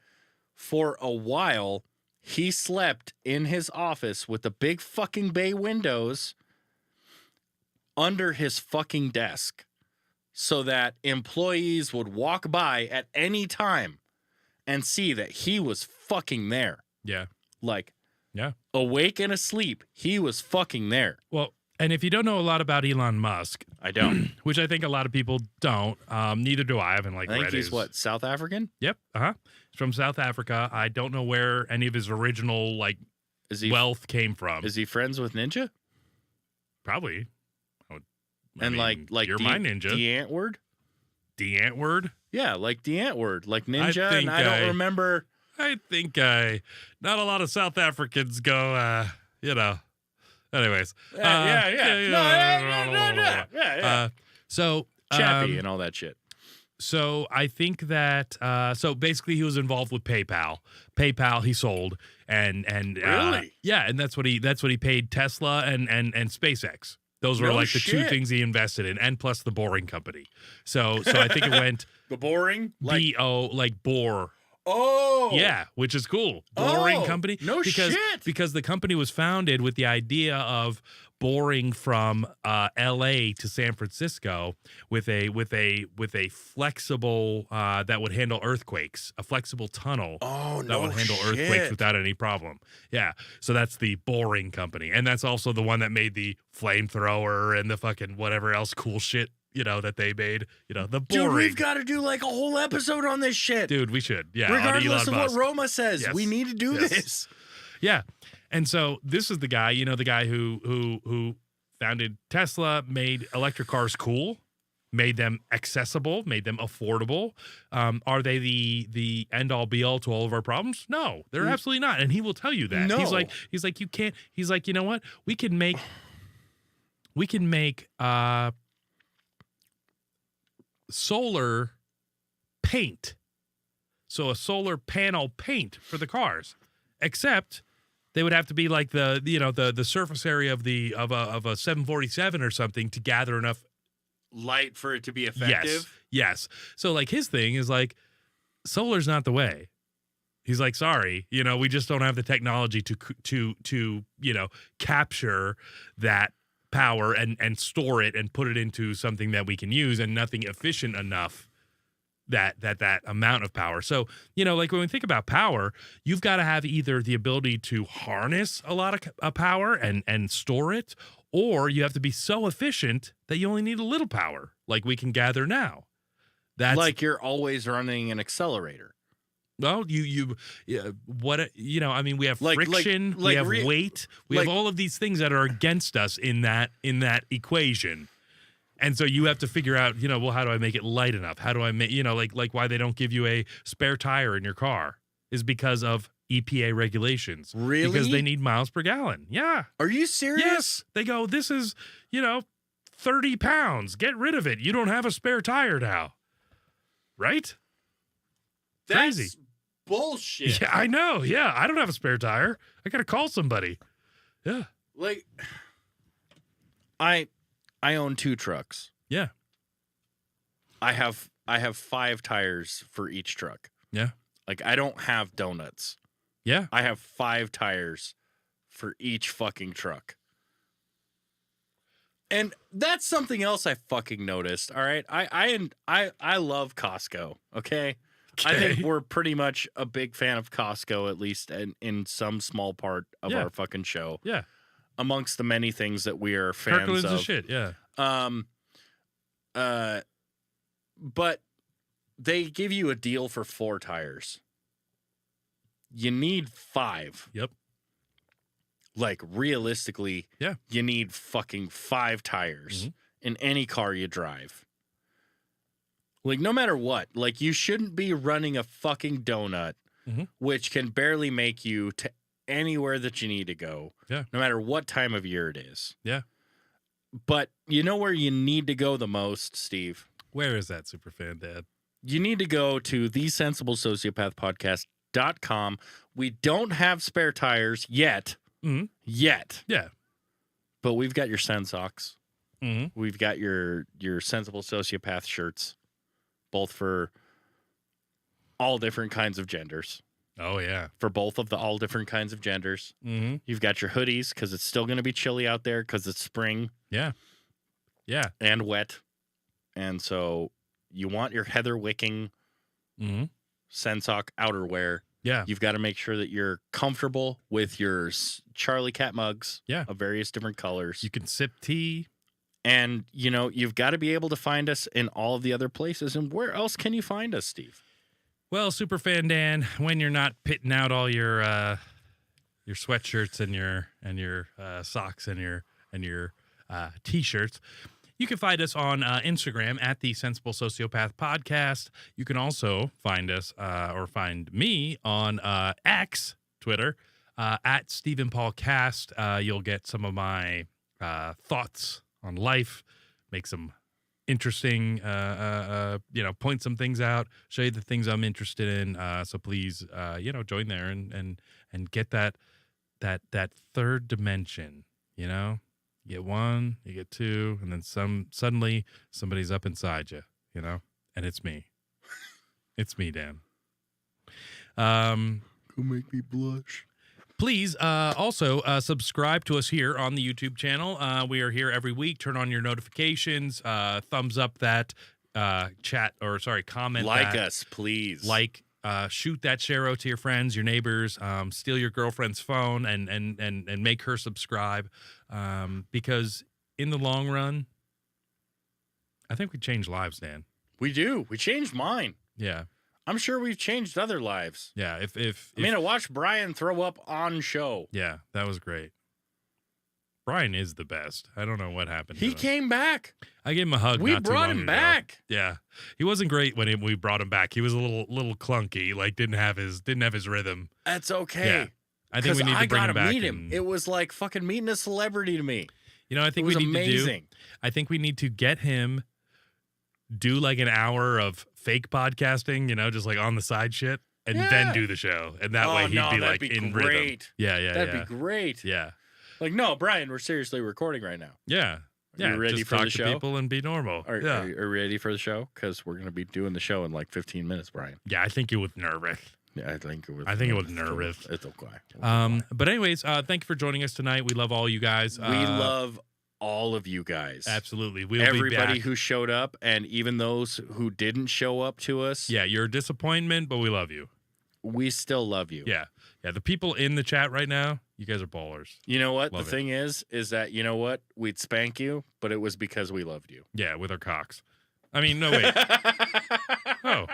for a while he slept in his office with the big fucking bay windows under his fucking desk so that employees would walk by at any time and see that he was fucking there. Yeah. Like, Yeah. awake and asleep, he was fucking there. Well, and if you don't know a lot about Elon Musk, I don't. which I think a lot of people don't, neither do I. I haven't like I think read he's his- what, South African? Yep. He's from South Africa. I don't know where any of his original like Is he wealth came from. is he friends with Ninja? Probably. I And mean, like you're my ninja. The Antword? The Antword. Yeah, like the Antword, like Ninja. think And I don't remember. I think not a lot of South Africans go. Anyways. Yeah. So Chappie and all that shit. So I think that so basically he was involved with PayPal. PayPal he sold and Really? and that's what he paid Tesla and SpaceX. Those were No like the two shit. things he invested in, and plus the Boring Company. So I think it went The Boring? Like, BO like bore. oh. Yeah, which is cool. Boring Oh, Company. no shit. Because the company was founded with the idea of boring from L.A. to San Francisco with a flexible that would handle earthquakes, a flexible tunnel Oh, that no would handle shit. earthquakes without any problem. Yeah, so that's the Boring Company, and that's also the one that made the flamethrower and the fucking whatever else cool shit that they made. The Boring. Dude, we've got to do like a whole episode on this shit. Dude, we should. Yeah, on Regardless Elon of what Musk. Roma says, Yes. we need to do Yes. this. Yeah. And so this is the guy, the guy who founded Tesla, made electric cars cool, made them accessible, made them affordable. Are they the end all be all to all of our problems? No, they're absolutely not. And he will tell you that. No. He's like, you can't, he's like, you know what? We can make solar paint. So a solar panel paint for the cars, except they would have to be like the surface area of a 747 or something to gather enough. Light for it to be effective. Yes. So like his thing is like solar's not the way. He's like, sorry, we just don't have the technology to capture that power and store it and put it into something that we can use, and nothing efficient enough that amount of power. So, like when we think about power, you've got to have either the ability to harness a lot of power and store it, or you have to be so efficient that you only need a little power, like we can gather now. That's Like you're always running an accelerator. well, we have Like- friction, we like have weight, we have like- all of these things that are against us in that equation. And so you have to figure out, well, how do I make it light enough? How do I make, like why they don't give you a spare tire in your car is because of EPA regulations. Really? Because they need miles per gallon. Yeah. Are you serious? Yes. They go, this is, 30 pounds. Get rid of it. You don't have a spare tire now. Right? That's Crazy. bullshit. Yeah, I know. Yeah. I don't have a spare tire. I got to call somebody. Yeah. Like I own 2 trucks. Yeah. I have 5 tires for each truck. Yeah. Like I don't have donuts. Yeah. I have 5 tires for each fucking truck. And that's something else I fucking noticed. All right. I love Costco. Okay. I think Okay. we're pretty much a big fan of Costco, at least in some small part of Yeah. our fucking show. Yeah. Amongst the many things that we are fans Kirkland's of. the shit. Yeah. But they give you a deal for 4 tires. You need 5. Yep. Like, realistically, Yeah. you need fucking 5 tires in any car you drive. Like, no matter what, like, you shouldn't be running a fucking donut, which can barely make you to anywhere that you need to go, no matter what time of year it is. Yeah. But you know where you need to go the most, Steve? Where is that, Superfan Dad? You need to go to thesensiblesociopathpodcast.com. We don't have spare tires yet. Yet. Yeah. But we've got your Sen socks. We've got your Sensible Sociopath shirts, both for all different kinds of genders. Oh, yeah. For both of the all different kinds of genders. You've got your hoodies because it's still going to be chilly out there because it's spring. Yeah. Yeah. And wet. And so you want your heather wicking Sensock outerwear. Yeah. You've got to make sure that you're comfortable with your Charlie Cat mugs of various different colors. You can sip tea. And, you know, you've got to be able to find us in all of the other places. And where else can you find us, Steve? Well, Superfan Dan, when you're not pitting out all your sweatshirts and your socks and your t-shirts, you can find us on Instagram at the Sensible Sociopath Podcast. You can also find us or find me on X, Twitter, at Stephen Paul Cast. You'll get some of my thoughts on life, make some interesting, point some things out, show you the things I'm interested in. So please, join there and get that third dimension, you know? You get 1, you get 2, and then suddenly somebody's up inside you, you know? And it's me. It's me, Dan. Go make me blush. Please also subscribe to us here on the YouTube channel. We are here every week. Turn on your notifications. Thumbs up that comment. Like that. us, please. Shoot that share out to your friends, your neighbors. Steal your girlfriend's phone and make her subscribe. Because in the long run, I think we change lives, Dan. We do. We changed mine. Yeah. I'm sure we've changed other lives. Yeah. I watched Brian throw up on show. Yeah, that was great. Brian is the best. I don't know what happened. He came back. I gave him a hug. We brought him back. Yeah, he wasn't great when we brought him back. He was a little clunky. Like didn't have his rhythm. That's okay. Yeah. I think we need to bring him back. Meet him. It was like fucking meeting a celebrity to me. You know, I think it was we need amazing. to do. I think we need to get him do like an hour of fake podcasting. You know, just like on the side shit, and then do the show. And that way he'd be like in rhythm. Yeah. That'd be great. Yeah. Like, no, Brian, we're seriously recording right now. Yeah. Are you ready just for talk the show? to people and be normal. Are you ready for the show? Because we're going to be doing the show in like 15 minutes, Brian. Yeah, I think you was nervous. Yeah, I think it was. Nervous. It's okay. But anyways, thank you for joining us tonight. We love all you guys. We love all of you guys. Absolutely. We'll Everybody be back. who showed up and even those who didn't show up to us. Yeah, you're a disappointment, but we love you. We still love you. Yeah. Yeah, the people in the chat right now, you guys are ballers. You know what? Love the thing is that, you know what? We'd spank you, but it was because we loved you. Yeah, with our cocks. I mean, no, wait. Oh.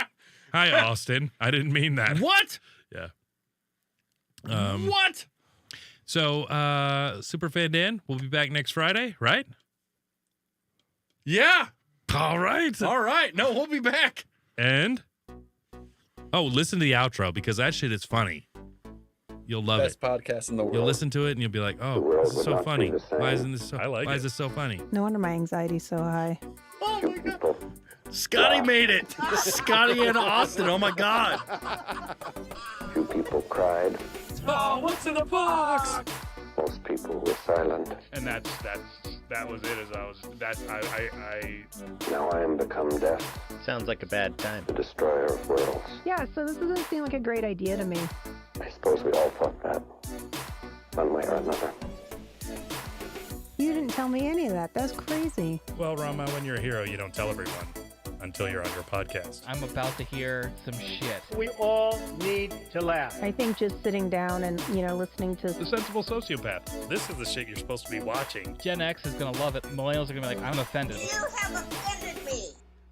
Hi, Austin. I didn't mean that. What? Yeah. What? So, Superfan Dan, we'll be back next Friday, right? Yeah. All right. All right. No, we'll be back. And? Oh, listen to the outro because that shit is funny. You'll love Best it. podcast in the world. You'll listen to it and you'll be like, "Oh, this is so funny. Why isn't this so? Why is this so funny?" No wonder my anxiety's so high. Oh my God. Scotty made it. Scotty and Austin. Oh my God. Few people cried. Oh, what's in the box? Most people were silent. And that was it. Now I am become death, Sounds like a bad time. the destroyer of worlds. Yeah, so this doesn't seem like a great idea to me. I suppose we all thought that, one way or another. You didn't tell me any of that. That's crazy. Well, Rama, when you're a hero, you don't tell everyone until you're on your podcast. I'm about to hear some shit. We all need to laugh. I think just sitting down and, listening to... The Sensible Sociopath. This is the shit you're supposed to be watching. Gen X is gonna love it. Millennials are gonna be like, I'm offended. You have offended me.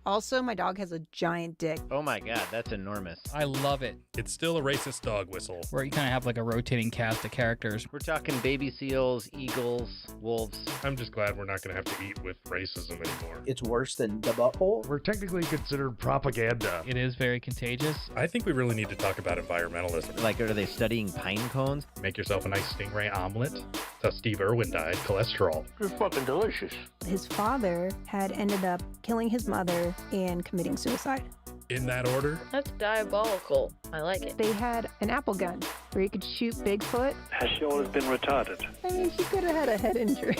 Also, my dog has a giant dick. Oh my god, that's enormous. I love it. It's still a racist dog whistle. Where you kind of have like a rotating cast of characters. We're talking baby seals, eagles, wolves. I'm just glad we're not going to have to eat with racism anymore. It's worse than the butthole. We're technically considered propaganda. It is very contagious. I think we really need to talk about environmentalism. Like, are they studying pine cones? Make yourself a nice stingray omelet. That's how Steve Irwin died. Cholesterol. It's fucking delicious. His father had ended up killing his mother and committing suicide. In that order? That's diabolical. I like it. They had an apple gun where you could shoot Bigfoot. Has she always been retarded? I mean, she could have had a head injury.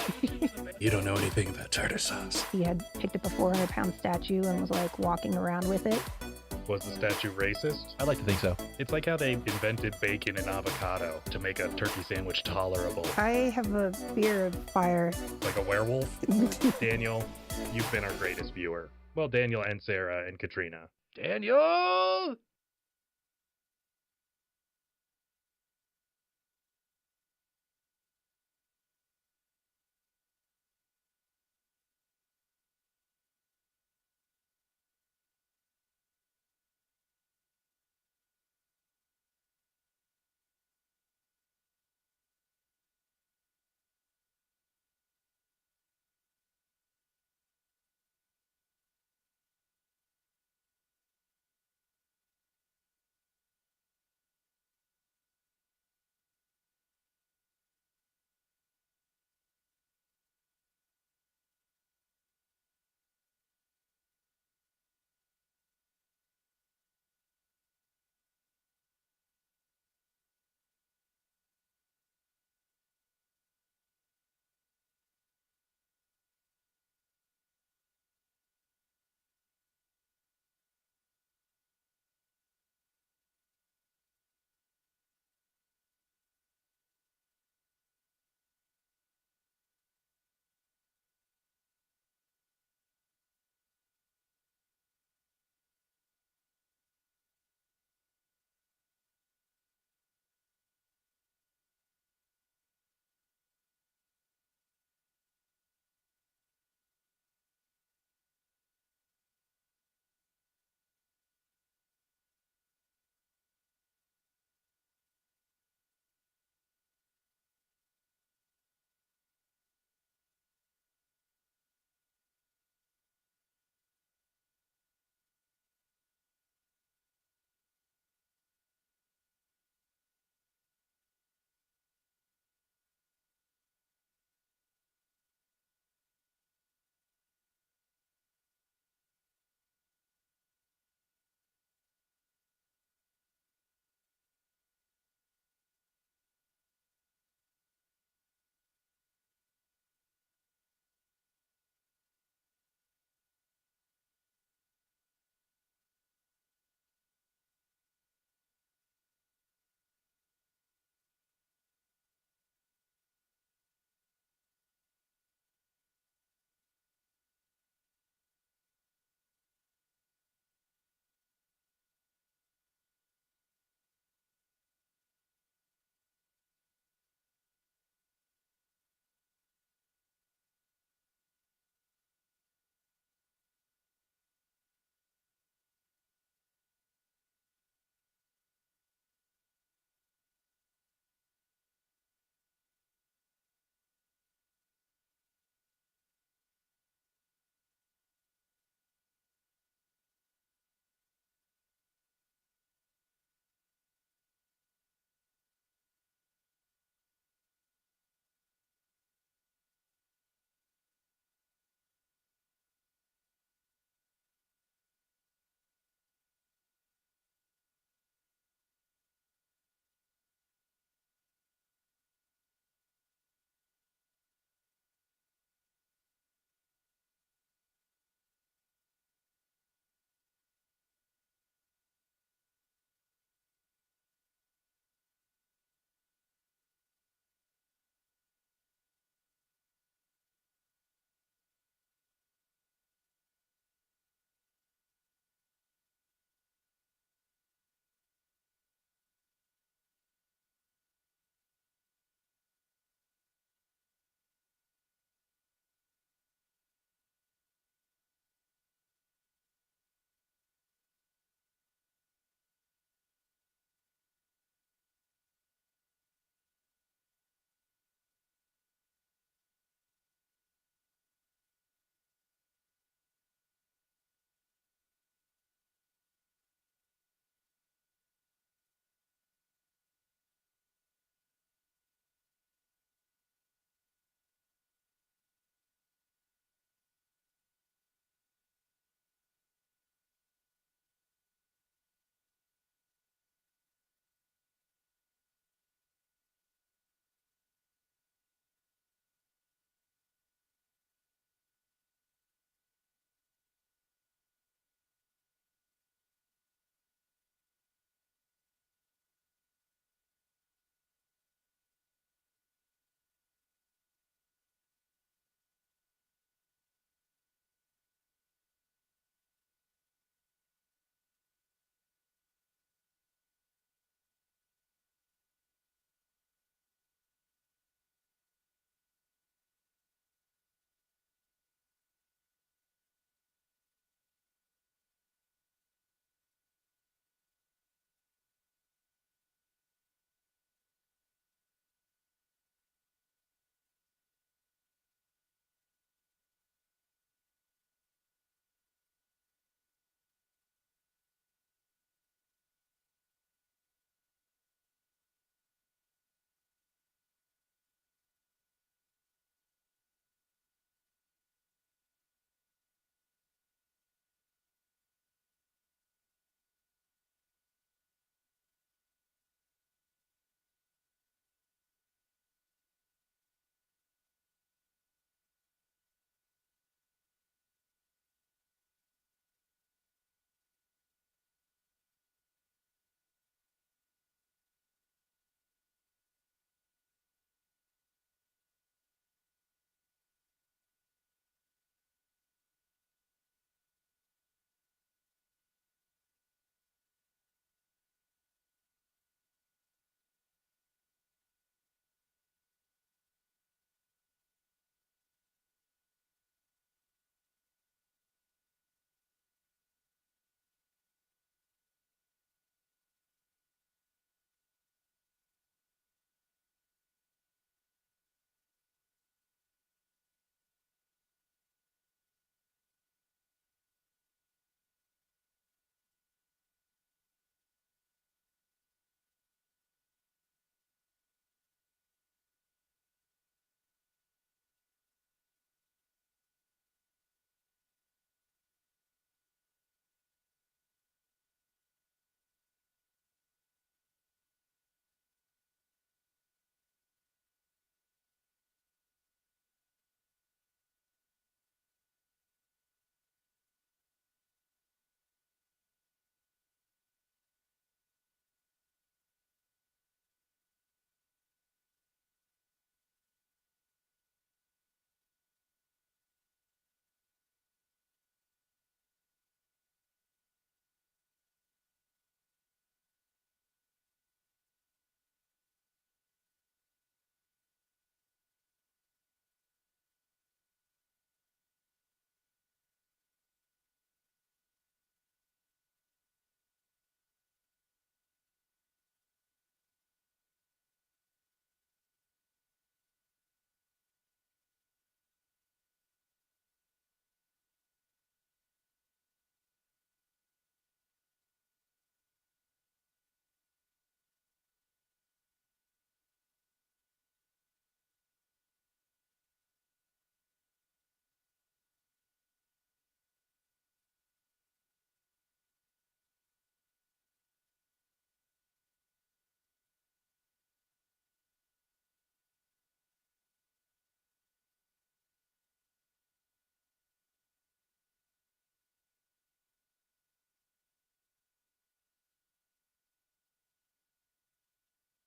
You don't know anything about tartar sauce. He had picked up a 400-pound statue and was like walking around with it. Was the statue racist? I'd like to think so. It's like how they invented bacon and avocado to make a turkey sandwich tolerable. I have a fear of fire. Like a werewolf? Daniel, you've been our greatest viewer. Well, Daniel and Sarah and Katrina. Daniel!